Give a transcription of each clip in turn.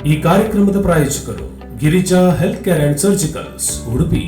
ಈ ಕಾರ್ಯಕ್ರಮದ ಪ್ರಾಯೋಜಕರು Girija health care and surgicals, Udupi.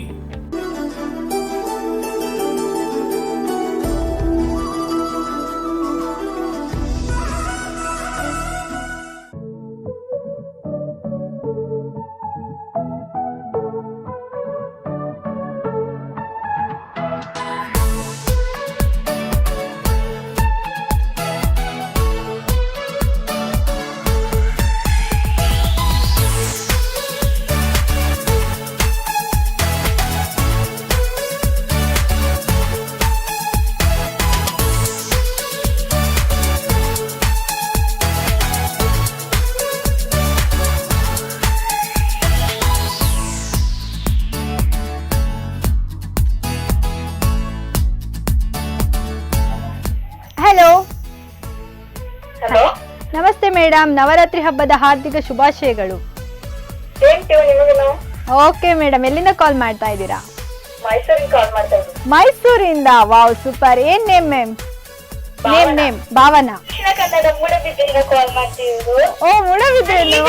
Hello, ನಮಸ್ತೆ ಮೇಡಮ್. ನವರಾತ್ರಿ ಹಬ್ಬದ ಹಾರ್ದಿಕ ಶುಭಾಶಯಗಳು. ಓಕೆ ಮೇಡಮ್, ಎಲ್ಲಿಂದ ಕಾಲ್ ಮಾಡ್ತಾ ಇದ್ದೀರಾ? ಮೈಸೂರಿಂದ. Wow, super. ಏನ್ ನೇಮ್ ಮ್ಯಾಮ್? ನೇಮ್ ಭಾವನಾ. ಕಾಲ್ ಮಾಡ್ತಿರೋದು. ಓ, ಮೂಡಬಿದ್ರೇನು?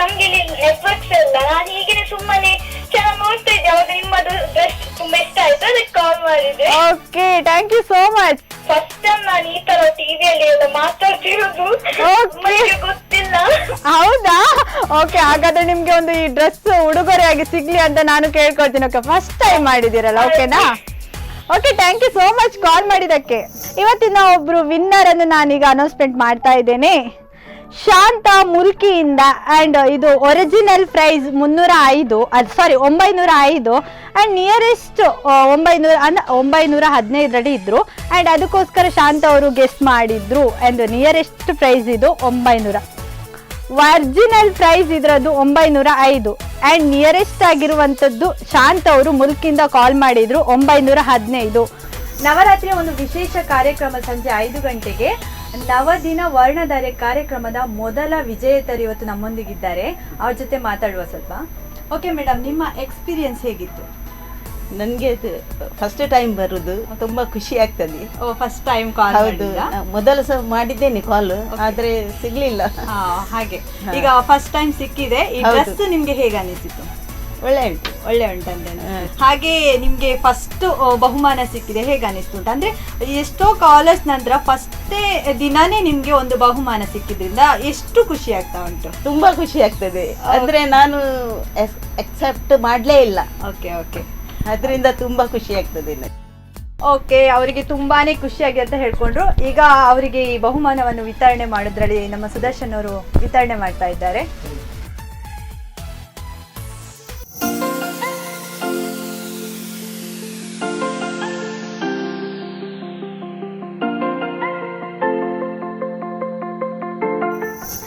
ನಮ್ಗೆ ನೆಟ್ವರ್ಕ್ಸ್ ಇಲ್ಲ. ನಾನು ಹೀಗೆ ಸುಮ್ಮನೆ ಚೆನ್ನಾಗಿ ನೋಡ್ತಾ ಇದ್ದೆ. ಅವಾಗ ನಿಮ್ಮದು ಡ್ರೆಸ್ ತುಂಬಾ ಇಷ್ಟ ಆಯ್ತು, ಅದಕ್ಕೆ ಕಾಲ್ ಮಾಡಿದೆ. Okay, thank you so much. First time ನಾನು ಈ ತರ ಟಿವಿಯಲ್ಲಿ ಎಲ್ಲ ಮಾತಾಡ್ತಿರೋದು. ನನಗೆ ಗೊತ್ತಿಲ್ಲ. ಹೌದಾ? ಓಕೆ, ಹಾಗಾದ್ರೆ ನಿಮ್ಗೆ ಒಂದು ಈ ಡ್ರೆಸ್ ಉಡುಗೊರೆಯಾಗಿ ಸಿಗ್ಲಿ ಅಂತ ನಾನು ಕೇಳ್ಕೊಳ್ತೀನಿ. ಓಕೆ, ಫಸ್ಟ್ ಟೈಮ್ ಮಾಡಿದಿರಲ್ಲ, ಓಕೆನಾ? Okay, thank you so much call ಮಾಡಿದ್ದಕ್ಕೆ. ಇವತ್ತಿನ ಒಬ್ರು ವಿನ್ನರ್ ಅನ್ನು ನಾನೀಗ ಅನೌನ್ಸ್ಮೆಂಟ್ ಮಾಡ್ತಾ ಇದ್ದೇನೆ. ಶಾಂತ ಮುಲ್ಕಿಯಿಂದ. ಅಂಡ್ ಇದು ಒರಿಜಿನಲ್ ಪ್ರೈಸ್ 905 ಅಂಡ್ ನಿಯರೆಸ್ಟ್ 915 ಇದ್ರು. ಅಂಡ್ ಅದಕ್ಕೋಸ್ಕರ ಶಾಂತ ಅವರು ಗೆಸ್ಟ್ ಮಾಡಿದ್ರು. ಅಂಡ್ ನಿಯರೆಸ್ಟ್ ಪ್ರೈಸ್ ಇದು 900. ಒರಿಜಿನಲ್ ಪ್ರೈಸ್ ಇದ್ರದ್ದು 905 ಅಂಡ್ ನಿಯರೆಸ್ಟ್ ಆಗಿರುವಂತದ್ದು ಶಾಂತ ಅವರು ಮುಲ್ಕಿಂದ ಕಾಲ್ ಮಾಡಿದ್ರು 915. ನವರಾತ್ರಿಯ ಒಂದು ವಿಶೇಷ ಕಾರ್ಯಕ್ರಮ ಸಂಜೆ 5 ಗಂಟೆಗೆ ನವದಿನ ವರ್ಣಧಾರೆ ಕಾರ್ಯಕ್ರಮದ ಮೊದಲ ವಿಜೇತರು ಇವತ್ತು ನಮ್ಮೊಂದಿಗಿದ್ದಾರೆ. ಅವ್ರ ಜೊತೆ ಮಾತಾಡುವ ಸ್ವಲ್ಪ. ಓಕೆ ಮೇಡಮ್, ನಿಮ್ಮ ಎಕ್ಸ್ಪೀರಿಯನ್ಸ್ ಹೇಗಿತ್ತು? ನನಗೆ ಫಸ್ಟ್ ಟೈಮ್ ಬರುದು, ತುಂಬಾ ಖುಷಿ ಆಗ್ತದೆ. First time call? ಹೌದು, ಮೊದಲ ಸಹ ಮಾಡಿದ್ದೇನೆ ಕಾಲ್, ಆದ್ರೆ ಸಿಗ್ಲಿಲ್ಲ. ಹಾಗೆ ಈಗ ಫಸ್ಟ್ ಟೈಮ್ ಸಿಕ್ಕಿದೆ. ಈ ಡ್ರೆಸ್ ನಿಮ್ಗೆ ಹೇಗೆ ಅನಿಸಿತು? ಒಳ್ಳೆ ಉಂಟು. ಒಳ್ಳೆ ಉಂಟಂತೆ. ಹಾಗೆ ನಿಮ್ಗೆ ಫಸ್ಟ್ ಬಹುಮಾನ ಸಿಕ್ಕಿದೆ, ಹೇಗೆ ಅನಿಸ್ತು ಅಂತ? ಅಂದ್ರೆ ಎಷ್ಟೋ ಕಾಲರ್ಸ್ ನಂತರ ಫಸ್ಟೇ ದಿನಾನೇ ನಿಮ್ಗೆ ಒಂದು ಬಹುಮಾನ ಸಿಕ್ಕಿದ್ರಿಂದ ಎಷ್ಟು ಖುಷಿ ಆಗ್ತಾ ಉಂಟು? ತುಂಬಾ ಖುಷಿ ಆಗ್ತದೆ. ಅಂದ್ರೆ ನಾನು ಎಕ್ಸೆಪ್ಟ್ ಮಾಡ್ಲೇ ಇಲ್ಲ. ಓಕೆ ಓಕೆ, ಅದರಿಂದ ತುಂಬಾ ಖುಷಿ ಆಗ್ತದೆ. ಓಕೆ, ಅವರಿಗೆ ತುಂಬಾನೇ ಖುಷಿಯಾಗಿ ಅಂತ ಹೇಳ್ಕೊಂಡ್ರು. ಈಗ ಅವರಿಗೆ ಈ ಬಹುಮಾನವನ್ನು ವಿತರಣೆ ಮಾಡೋದ್ರಲ್ಲಿ ನಮ್ಮ ಸುದರ್ಶನ್ ಅವರು ವಿತರಣೆ ಮಾಡ್ತಾ ಇದ್ದಾರೆ.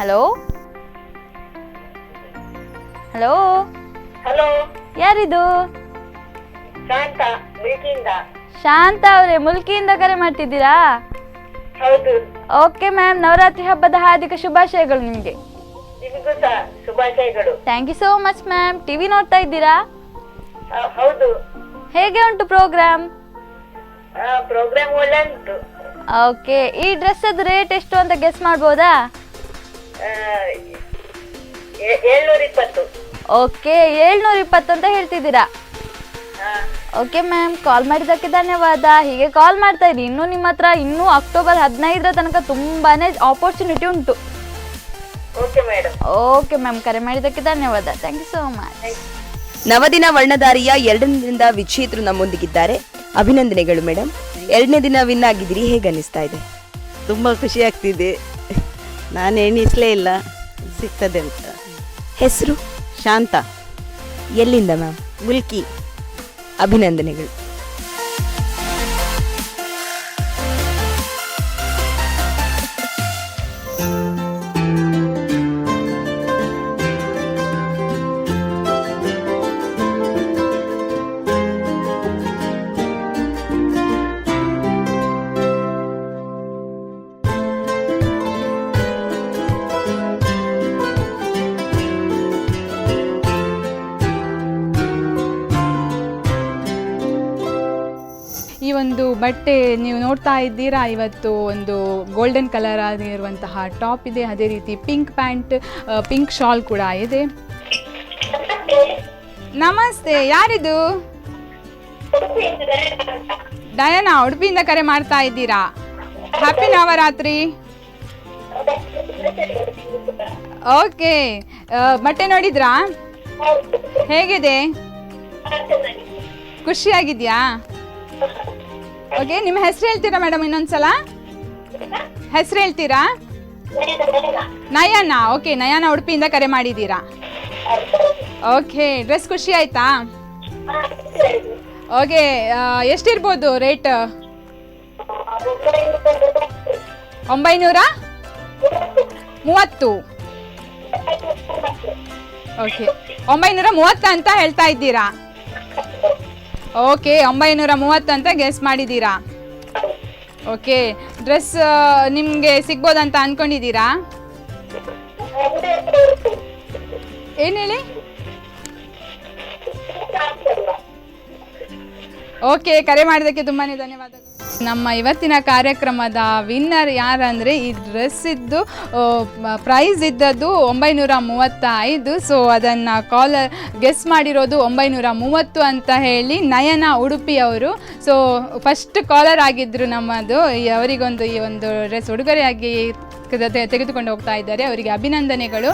ಹಲೋ ಹಲೋ ಹಲೋ, ಯಾರಿದು? ಶಾಂತ ಮುಲ್ಕಿಯಿಂದ. ಶಾಂತ ಅವರೇ, ಮುಲ್ಕಿಯಿಂದ ಕರೆ ಮಾಡ್ತಿದ್ದೀರಾ? ಹೌದು. ಓಕೆ ಮ್ಯಾಮ್, ನವರಾತ್ರಿ ಹಬ್ಬದ ಹಾರ್ದಿಕ ಶುಭಾಶಯಗಳು ನಿಮಗೆ. ನಿಮಗೂ ಸಹ ಶುಭಾಶಯಗಳು. Thank you so much ma'am. TV ನೋಡ್ತಾ ಇದ್ದೀರಾ? ಹೌದು. ಹೇಗೆ ಉಂಟು ಪ್ರೋಗ್ರಾಮ್? ಪ್ರೋಗ್ರಾಮ್ ಒಳ್ಳೆ ಉಂಟು. ಓಕೆ, ಈ ಡ್ರೆಸ್ ಅದು ರೇಟ್ ಎಷ್ಟು ಅಂತ ಗೆಸ್ ಮಾಡ್ಬೋದಾ? 720. ಓಕೆ, 720 ಅಂತ ಹೇಳ್ತಿದ್ದೀರಾ? ಓಕೆ ಮ್ಯಾಮ್, ಕಾಲ್ ಮಾಡಿದ್ದಕ್ಕೆ ಧನ್ಯವಾದ. ಹೀಗೆ ಕಾಲ್ ಮಾಡ್ತಾ ಇರಿ. ಇನ್ನು ನಿಮ್ಮ ಹತ್ರ ಇನ್ನೂ ಅಕ್ಟೋಬರ್ 15 ತನಕ ತುಂಬಾನೇ ಆಪರ್ಚುನಿಟಿ ಉಂಟು. Okay madam. ಓಕೆ ಮ್ಯಾಮ್, ಕರೆ ಮಾಡಿದ್ದಕ್ಕೆ ಧನ್ಯವಾದ. Thank you so much. ನವದಿನ ವರ್ಣಧಾರಿಯ 2ನೇ ದಿನದ ವಿಜೇತರು ನಮ್ಮೊಂದಿಗಿದ್ದಾರೆ. ಅಭಿನಂದನೆಗಳು ಮೇಡಮ್. 2ನೇ ದಿನ ವಿನ್ ಆಗಿದ್ದೀರಿ, ಹೇಗೆ ಅನಿಸ್ತಾ ಇದೆ? ತುಂಬಾ ಖುಷಿ ಆಗ್ತಿದೆ. ನಾನು ಎಣಿಸ್ಲೇ ಇಲ್ಲ ಸಿಗ್ತದೆ ಅಂತ. ಹೆಸರು? ಶಾಂತ. ಎಲ್ಲಿಂದ ಮ್ಯಾಮ್? ಮುಲ್ಕಿ. ಅಭಿನಂದನೆಗಳು. ಬಟ್ಟೆ ನೀವು ನೋಡ್ತಾ ಇದ್ದೀರಾ, ಇವತ್ತು ಒಂದು ಗೋಲ್ಡನ್ ಕಲರ್ ಆಗಿರುವಂತಹ ಟಾಪ್ ಇದೆ, ಅದೇ ರೀತಿ ಪಿಂಕ್ ಪ್ಯಾಂಟ್, ಪಿಂಕ್ ಶಾಲ್ ಕೂಡ ಇದೆ. ನಮಸ್ತೆ, ಯಾರಿದು? ಡಯಾನಾ, ಉಡುಪಿಯಿಂದ ಕರೆ ಮಾಡ್ತಾ ಇದ್ದೀರಾ? ಹ್ಯಾಪಿ ನವರಾತ್ರಿ. ಓಕೆ, ಬಟ್ಟೆ ನೋಡಿದ್ರಾ? ಹೇಗಿದೆ? ಖುಷಿಯಾಗಿದೆಯಾ? ಓಕೆ, ನಿಮ್ಮ ಹೆಸರು ಹೇಳ್ತೀರಾ ಮೇಡಮ್? ಇನ್ನೊಂದ್ಸಲ ಹೆಸರು ಹೇಳ್ತೀರಾ? ನಯನ. ಓಕೆ, ನಯನ ಉಡುಪಿಯಿಂದ ಕರೆ ಮಾಡಿದ್ದೀರಾ? ಓಕೆ, ಡ್ರೆಸ್ ಖುಷಿ ಆಯ್ತಾ? Okay, ಎಷ್ಟಿರ್ಬೋದು rate? 930. ಓಕೆ, 930 ಅಂತ ಹೇಳ್ತಾ ಇದ್ದೀರಾ? ಓಕೆ, 930 ಅಂತ ಗೆಸ್ ಮಾಡಿದ್ದೀರಾ. ಓಕೆ, ಡ್ರೆಸ್ ನಿಮಗೆ ಸಿಗ್ಬೋದಂತ ಅಂದ್ಕೊಂಡಿದ್ದೀರಾ? ಏನು ಹೇಳಿ? ಓಕೆ, ಕರೆ ಮಾಡಿದ್ದಕ್ಕೆ ತುಂಬಾ ಧನ್ಯವಾದಗಳು. ನಮ್ಮ ಇವತ್ತಿನ ಕಾರ್ಯಕ್ರಮದ ವಿನ್ನರ್ ಯಾರಂದರೆ, ಈ ಡ್ರೆಸ್ ಇದ್ದು ಪ್ರೈಸ್ ಇದ್ದದ್ದು 935. ಸೊ ಅದನ್ನು ಗೆಸ್ ಮಾಡಿರೋದು 930 ಅಂತ ಹೇಳಿ ನಯನ ಉಡುಪಿ ಅವರು. ಸೊ ಫಸ್ಟ್ ಕಾಲರ್ ಆಗಿದ್ದರು ನಮ್ಮದು. ಅವರಿಗೊಂದು ಈ ಒಂದು ಡ್ರೆಸ್ ಉಡುಗೊರೆಯಾಗಿ ತೆಗೆದುಕೊಂಡು ಹೋಗ್ತಾ ಇದ್ದಾರೆ. ಅವರಿಗೆ ಅಭಿನಂದನೆಗಳು.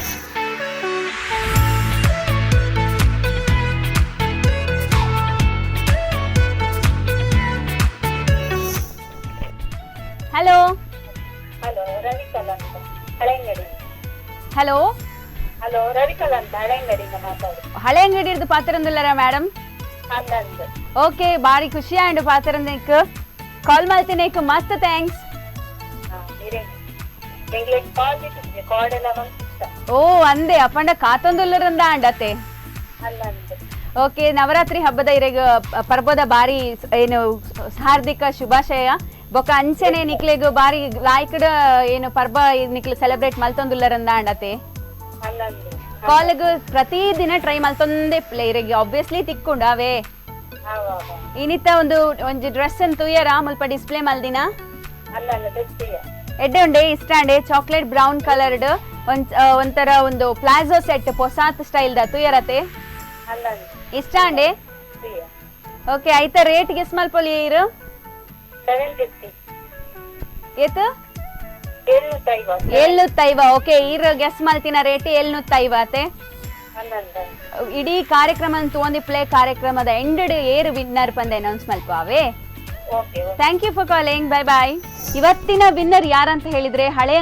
ಹಲೋ ಹಲೋ, ರವಿಕಲಾ ಅಂತ ಹಳೆಂಗಡಿ. ಹಲೋ ಹಲೋ, ರವಿಕಲಾ ಅಂತ ಹಳೆಂಗಡಿಯಿಂದ ಮಾತಾಡಿ. ಹಳೆ ಅಂಗಡಿಯದ್ದು ಪಾತ್ರಂದುಲ್ಲರ ಮೇಡಮ್? ಅಂದಂದು ಓಕೆ, ಬಾರಿ ಖುಷಿ ಆಂಡು ಪಾತ್ರಂದಕ್ ಕಾಲ್ ಮಾಡ್ತೇನೆ. ಮಸ್ತ್ ಥ್ಯಾಂಕ್ಸ್. ಎಂಗ್ಲಿಷ್ ಕಾಲ್ ಬಿಟ್ಟಿದ್ದೆ, ಕಾಲ್ ಎಲ್ಲ ಬಂತ. ಓ ಅಂದೆ ಅಪ್ಪಂಡ ಕಾತೊಂದುಲ್ಲರಂದ ಆಂಡತೆ. ಅಂದಂದು ಓಕೆ, ನವರಾತ್ರಿ ಹಬ್ಬದ ಇರೆಗ ಪರ್ಬದ ಬಾರಿ ಏನು ಹಾರ್ದಿಕ ಶುಭಾಶಯ. ಬೊಕ್ಕ ಅಂಚೆನೆ ನಿಕ್ಲೆಗ್ ಬಾರಿ ಲಾಯ್ಕಡ್ ಏನು ಪರ್ಬ ನಿಕ್ಲು ಸೆಲೆಬ್ರೇಟ್ ಮಲ್ತೊಂದುಲ್ಲರಂದ ಆಂಡತೆ. ಅಂದಂದು ಕಾಲ್ಗ್ ಪ್ರತಿದಿನ ಟ್ರೈ ಮಲ್ತೊಂದೆ ಪ್ಲೇಯರಿಗೆ ಆಬ್ವಿಯಸ್ಲಿ ತಿಕ್ಕೊಂಡಾವೆ. ಇನ್ನಿತ್ತ ಒಂದು ಡ್ರೆಸ್ ಅಂತ ತುಯ್ಯರ ಮುಲ್ಪ ಡಿಸ್ಪ್ಲೇ ಮಲ್ದಿನ ಅಂದಂದು ತೆಗ್ತೀಯ ಎಡ್ಡೆ ಉಂಡೆ ಇಷ್ಟ ಅಂಡೆ ಚಾಕ್ಲೇಟ್ ಬ್ರೌನ್ ಕಲರ್ಡ್ ಒಂಥರ ಒಂದು ಪ್ಲಾಜೋ ಸೆಟ್ ಪೊಸಾತ್ ಸ್ಟೈಲ್ ದ ತುಯ್ಯರತೆ ಅಂದಂದು ಇಷ್ಟ ಅಂಡೆ. ಓಕೆ, ಆಯ್ತಾ ರೇಟ್ ಗೆಸ್ ಮಲ್ಪೊಲಿ ಇರು 750 ಏತು 750. 750. ಓಕೆ, ಇರು ಗೆಸ್ ಮಲ್ತಿನ ರೇಟ್ 750. ಅಂದಂದು ಇಡೀ ಕಾರ್ಯಕ್ರಮ ತಗೊಂಡಿ ಪ್ಲೇ ಕಾರ್ಯಕ್ರಮದ ಎಂಡ್ ಏರು ವಿನ್ನರ್ ಬಂದ ಅನೌನ್ಸ್ ಮಲ್ಪುವೆ. Okay, thank you for calling. Bye bye. ಇವತ್ತಿನ ವಿನ್ನರ್ ಯಾರಂತ ಹೇಳಿದ್ರೆ ಹಳೆ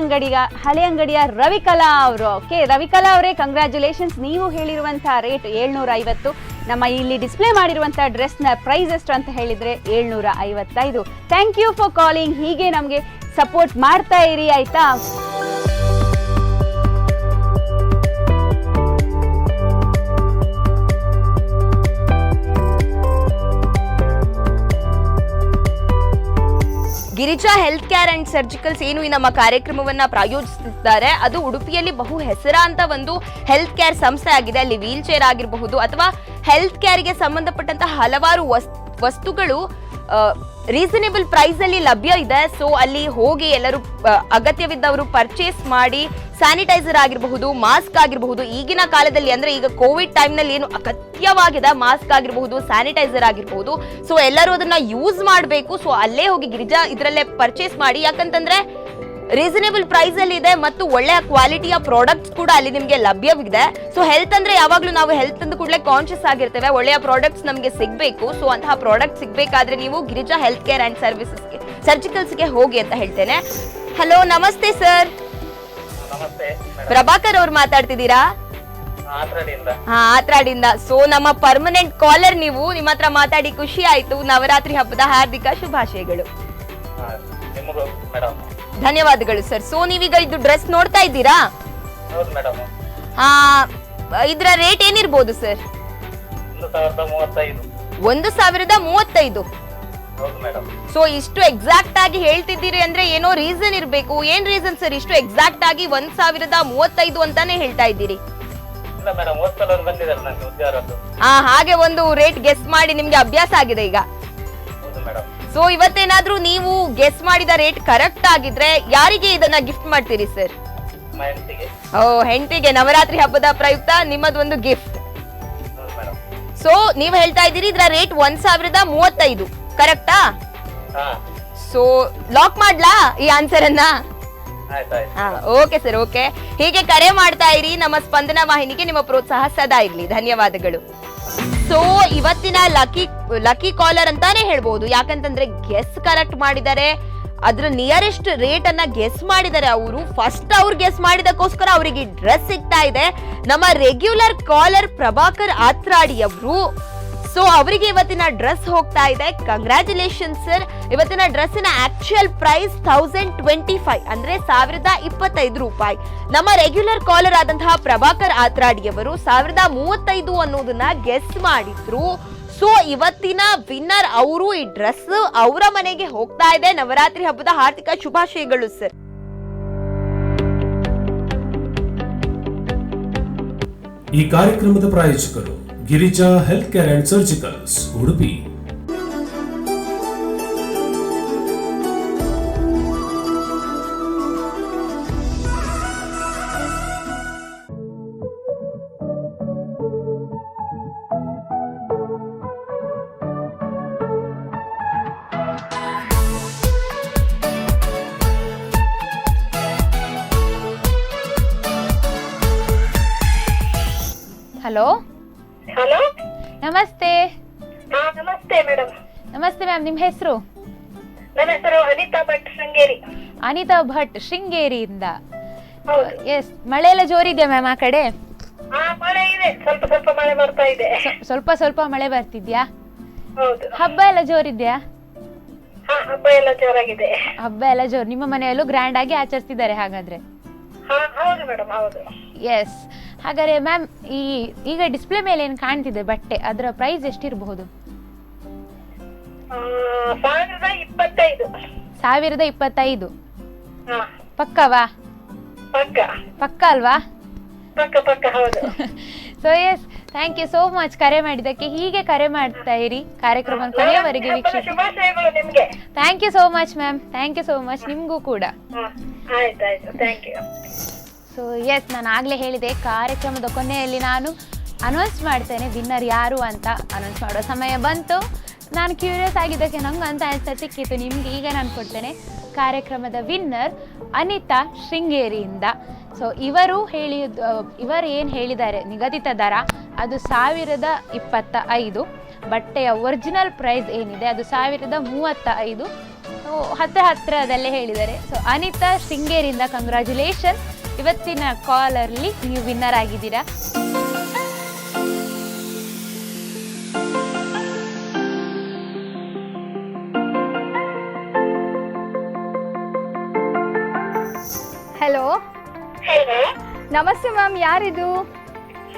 ಅಂಗಡಿಯ ರವಿಕಲಾ ಅವರು. ಓಕೆ, ರವಿಕಲಾ ಅವರೇ ಕಂಗ್ರ್ಯಾಚುಲೇಷನ್ಸ್. ನೀವು ಹೇಳಿರುವಂತಹ ರೇಟ್ 750. ನಮ್ಮ ಇಲ್ಲಿ ಡಿಸ್ಪ್ಲೇ ಮಾಡಿರುವಂತಹ ಡ್ರೆಸ್ನ ಪ್ರೈಸ್ ಎಷ್ಟು ಅಂತ ಹೇಳಿದ್ರೆ 755. Thank you for calling. ಹೀಗೆ ನಮಗೆ ಸಪೋರ್ಟ್ ಮಾಡ್ತಾ ಇರಿ, ಆಯ್ತಾ? Girija health care and surgicals ಏನು ಈ ನಮ್ಮ ಕಾರ್ಯಕ್ರಮವನ್ನ ಪ್ರಾಯೋಜಿಸುತ್ತಿದ್ದಾರೆ, ಅದು ಉಡುಪಿಯಲ್ಲಿ ಬಹು ಹೆಸರಾಂತ ಒಂದು ಹೆಲ್ತ್ ಕೇರ್ ಸಂಸ್ಥೆ ಆಗಿದೆ. ಅಲ್ಲಿ ವೀಲ್ ಚೇರ್ ಆಗಿರಬಹುದು ಅಥವಾ ಹೆಲ್ತ್ ಕೇರ್ಗೆ ಸಂಬಂಧಪಟ್ಟಂತಹ ಹಲವಾರು ವಸ್ತುಗಳು ರೀಸನೇಬಲ್ ಪ್ರೈಸ್ ಅಲ್ಲಿ ಲಭ್ಯ ಇದೆ. ಸೊ ಅಲ್ಲಿ ಹೋಗಿ ಎಲ್ಲರೂ ಅಗತ್ಯವಿದ್ದವರು ಪರ್ಚೇಸ್ ಮಾಡಿ ಸ್ಯಾನಿಟೈಸರ್ ಆಗಿರಬಹುದು, ಮಾಸ್ಕ್ ಆಗಿರಬಹುದು, ಈಗಿನ ಕಾಲದಲ್ಲಿ ಅಂದ್ರೆ ಈಗ ಕೋವಿಡ್ ಟೈಮ್ ನಲ್ಲಿ ಏನು ಅಗತ್ಯವಾಗಿದೆ, ಮಾಸ್ಕ್ ಆಗಿರಬಹುದು, ಸ್ಯಾನಿಟೈಸರ್ ಆಗಿರಬಹುದು. ಸೊ ಎಲ್ಲರೂ ಅದನ್ನ ಯೂಸ್ ಮಾಡಬೇಕು. ಸೊ ಅಲ್ಲೇ ಹೋಗಿ ಗಿರಿಜಾ ಇದರಲ್ಲೇ ಪರ್ಚೇಸ್ ಮಾಡಿ, ಯಾಕಂತಂದ್ರೆ ರೀಸನೇಬಲ್ ಪ್ರೈಸ್ ಅಲ್ಲಿ ಇದೆ ಮತ್ತು ಒಳ್ಳೆಯ ಕ್ವಾಲಿಟಿಯ ಪ್ರಾಡಕ್ಟ್ಸ್ ಕೂಡ ಅಲ್ಲಿ ನಿಮಗೆ ಲಭ್ಯವಿದೆ. ಸೊ ಹೆಲ್ತ್ ಅಂದ್ರೆ ಯಾವಾಗ್ಲೂ ನಾವು ಹೆಲ್ತ್ ಅಂದ ಕೂಡಲೇ ಕಾನ್ಶಿಯಸ್ ಆಗಿರ್ತೇವೆ, ಒಳ್ಳೆಯ ಪ್ರಾಡಕ್ಟ್ಸ್ ನಮಗೆ ಸಿಗಬೇಕು. ಸೊ ಅಂತಹ ಪ್ರಾಡಕ್ಟ್ ಸಿಗಬೇಕಾದ್ರೆ ನೀವು ಗಿರಿಜಾ ಹೆಲ್ತ್ ಕೇರ್ ಅಂಡ್ ಸರ್ಜಿಕಲ್ಸ್ಗೆ ಹೋಗಿ ಅಂತ ಹೇಳ್ತೇನೆ. ಹಲೋ, ನಮಸ್ತೆ ಸರ್. ಪ್ರಭಾಕರ್ ಅವ್ರು ಮಾತಾಡ್ತಿದ್ದೀರಾ? ಆತ್ರಾಡಿಂದ. ಸೊ ನಮ್ಮ ಪರ್ಮನೆಂಟ್ ಕಾಲರ್ ನೀವು, ನಿಮ್ಮ ಹತ್ರ ಮಾತಾಡಿ ಖುಷಿ ಆಯ್ತು. ನವರಾತ್ರಿ ಹಬ್ಬದ ಹಾರ್ದಿಕ ಶುಭಾಶಯಗಳು. ಧನ್ಯವಾದಗಳು ಸರ್. ಸೊ ನೀವೀಗ ಇದು ಡ್ರೆಸ್ ನೋಡ್ತಾ ಇದ್ದೀರಾ? ಇದರ ರೇಟ್ ಏನಿರ್ಬೋದು ಸರ್? 1035. ಸೊ ಇಷ್ಟು ಎಕ್ಸಾಕ್ಟ್ ಆಗಿ ಹೇಳ್ತಿದ್ದೀರಿ ಅಂದ್ರೆ ಏನೋ ರೀಸನ್ ಇರ್ಬೇಕು. ಏನ್ ರೀಸನ್ ಸರ್ ಇಷ್ಟು ಎಕ್ಸಾಕ್ಟ್ ಆಗಿ 1035 ಅಂತಾನೆ ಹೇಳ್ತಾ ಇದ್ದೀರಿ? ಹಾಗೆ ಒಂದು ರೇಟ್ ಗೆಸ್ ಮಾಡಿ ನಿಮ್ಗೆ ಅಭ್ಯಾಸ ಆಗಿದೆ ಈಗ. ಸೊ ಇವತ್ತೇನಾದ್ರೂ ನೀವು ಗೆಸ್ ಮಾಡಿದ ರೇಟ್ ಕರೆಕ್ಟ್ ಆಗಿದ್ರೆ ಯಾರಿಗೆ ಇದನ್ನ ಗಿಫ್ಟ್ ಮಾಡ್ತೀರಿ ಸರ್? ಓ, ಹೆಂಡತಿಗೆ ನವರಾತ್ರಿ ಹಬ್ಬದ ಪ್ರಯುಕ್ತ ನಿಮ್ಮದೊಂದು ಗಿಫ್ಟ್. ಸೊ ನೀವು ಹೇಳ್ತಾ ಇದ್ದೀರಿ ಇದ್ರ ರೇಟ್ 1035, ಕರೆಕ್ಟಾ? ಸೊ ಲಾಕ್ ಮಾಡ್ಲಾ ಈ ಆನ್ಸರ್ ಅನ್ನ? Okay sir, okay. ಹೀಗೆ ಕರೆ ಮಾಡ್ತಾ ಇರಿ ನಮ್ಮ ಸ್ಪಂದನ ವಾಹಿನಿಗೆ. ನಿಮ್ಮ ಪ್ರೋತ್ಸಾಹ ಸದಾ ಇರ್ಲಿ. ಧನ್ಯವಾದಗಳು. ಸೊ ಇವತ್ತಿನ ಲಕ್ಕಿ ಕಾಲರ್ ಅಂತಾನೆ ಹೇಳ್ಬಹುದು. ಯಾಕಂತಂದ್ರೆ ಗೆಸ್ ಕರೆಕ್ಟ್ ಮಾಡಿದ್ದಾರೆ, ಅದ್ರ ನಿಯರೆಸ್ಟ್ ರೇಟ್ ಅನ್ನ ಗೆಸ್ ಮಾಡಿದ್ದಾರೆ ಅವರು. ಫಸ್ಟ್ ಅವ್ರು ಗೆಸ್ ಮಾಡಿದಕ್ಕೋಸ್ಕರ ಅವರಿಗೆ ಡ್ರೆಸ್ ಸಿಗ್ತಾ ಇದೆ. ನಮ್ಮ ರೆಗ್ಯುಲರ್ ಕಾಲರ್ ಪ್ರಭಾಕರ್ ಆತ್ರಾಡಿ ಅವರು. ಸೊ ಅವರಿಗೆ ಇವತ್ತಿನ ಡ್ರೆಸ್ ಹೋಗ್ತಾ ಇದೆ. Congratulation sir. ಇವತ್ತಿನ ಡ್ರೆಸ್ಸಿನ ಆಕ್ಚುಯಲ್ ಪ್ರೈಸ್ 1025, ಅಂದ್ರೆ 1025 ರೂಪಾಯಿ. ನಮ್ಮ ರೆಗ್ಯುಲರ್ ಕಾಲರ್ ಆದಂತಹ ಪ್ರಭಾಕರ್ ಆತ್ರಾಡಿ ಅವರು 1035 ಅನ್ನೋದನ್ನ ಗೆಸ್ ಮಾಡಿದ್ರು. ಸೊ ಇವತ್ತಿನ ವಿನ್ನರ್ ಅವರು. ಈ ಡ್ರೆಸ್ ಅವರ ಮನೆಗೆ ಹೋಗ್ತಾ ಇದೆ. ನವರಾತ್ರಿ ಹಬ್ಬದ ಹಾರ್ದಿಕ ಶುಭಾಶಯಗಳು ಸರ್. ಈ ಕಾರ್ಯಕ್ರಮದ ಪ್ರಾಯೋಜಕರು Girija health care and surgicals, Udupi. Hello hello, ನಮಸ್ತೆ. ನಮಸ್ತೆ ಮೇಡಮ್. ನಮಸ್ತೆ ಮ್ಯಾಮ್, ನಿಮ್ಮ ಹೆಸರು? ನನ್ನ ಹೆಸರು ಅನಿತಾ ಭಟ್ ಶೃಂಗೇರಿ. ಅನಿತಾ ಭಟ್ ಶೃಂಗೇರಿಯಿಂದ. ಹೌದು. ಎಸ್, ಮಳೆ ಎಲ್ಲ ಜೋರಿದೆಯಾ ಮ್ಯಾಮ್ ಆ ಕಡೆ? ಮಳೆ ಇದೆ, ಸ್ವಲ್ಪ ಸ್ವಲ್ಪ ಮಳೆ ಬರ್ತಾ ಇದೆ. ಸ್ವಲ್ಪ ಸ್ವಲ್ಪ ಮಳೆ ಬರ್ತಿದ್ಯಾ? ಹೌದು. ಹಬ್ಬ ಎಲ್ಲ ಜೋರಿದ್ಯಾ? ಹಬ್ಬ ಎಲ್ಲ ಜೋರಾಗಿದೆ. ಹಬ್ಬ ಎಲ್ಲ ಜೋರು. ನಿಮ್ಮ ಮನೆಯಲ್ಲೂ ಗ್ರ್ಯಾಂಡ್ ಆಗಿ ಆಚರಿಸ್ತಿದ್ದಾರೆ ಹಾಗಾದ್ರೆ? ಹೌದು ಮೇಡಮ್, ಹೌದು. ಎಸ್. ಹಾಗಾದ್ರೆ ಮ್ಯಾಮ್, ಈಗ ಡಿಸ್ಪ್ಲೇ ಮೇಲೆ ಏನು ಕಾಣ್ತಿದೆ ಬಟ್ಟೆ, ಅದರ ಪ್ರೈಸ್ ಎಷ್ಟಿರಬಹುದು? 1025. 1025. ಪಕ್ಕವಾ? ಪಕ್ಕ ಅಲ್ವಾ? ಪಕ್ಕ ಹೌದು. So yes, thank you so much ಕರೆ ಮಾಡಿದ್ದಕ್ಕೆ. ಹೀಗೆ ಕರೆ ಮಾಡ್ತಾ ಇರಿ, ಕಾರ್ಯಕ್ರಮ ಕೊನೆಯವರೆಗೆ ವೀಕ್ಷಿಸಿ. ಶುಭಾಶಯಗಳು ನಿಮ್ಗೆ. Thank you so much ma'am, thank you so much. ನಿಮಗೂ ಕೂಡ. ಆಯ್ತು, ಥ್ಯಾಂಕ್ ಯು. ಸೊ ಎಸ್, ನಾನು ಆಗಲೇ ಹೇಳಿದೆ, ಕಾರ್ಯಕ್ರಮದ ಕೊನೆಯಲ್ಲಿ ನಾನು ಅನೌನ್ಸ್ ಮಾಡ್ತೇನೆ ವಿನ್ನರ್ ಯಾರು ಅಂತ. ಅನೌನ್ಸ್ ಮಾಡೋ ಸಮಯ ಬಂತು. ನಾನು ಕ್ಯೂರಿಯಸ್ ಆಗಿದ್ದಕ್ಕೆ ನಂಗೆ ಅಂತ ಆನ್ಸರ್ ಸಿಕ್ಕಿತ್ತು. ನಿಮ್ಗೆ ಈಗ ನಾನು ಕೊಡ್ತೇನೆ. ಕಾರ್ಯಕ್ರಮದ ವಿನ್ನರ್ ಅನಿತಾ ಶೃಂಗೇರಿಯಿಂದ. ಸೊ ಇವರು ಏನು ಹೇಳಿದ್ದಾರೆ ನಿಗದಿತ ದರ ಅದು 1025. ಬಟ್ಟೆಯ ಒರಿಜಿನಲ್ ಪ್ರೈಸ್ ಏನಿದೆ ಅದು 1035. ಸೊ ಹತ್ತಿರದಲ್ಲೇ ಹೇಳಿದ್ದಾರೆ. ಸೊ ಅನಿತಾ ಶೃಂಗೇರಿಯಿಂದ ಕಂಗ್ರ್ಯಾಚುಲೇಷನ್. ಇವತ್ತಿನ ಕಾಲರ್ಲಿ ನೀವು ವಿನ್ನರ್ ಆಗಿದ್ದೀರಾ. ಹಲೋ. ಹಲೋ, ನಮಸ್ತೆ ಮ್ಯಾಮ್, ಯಾರಿದು?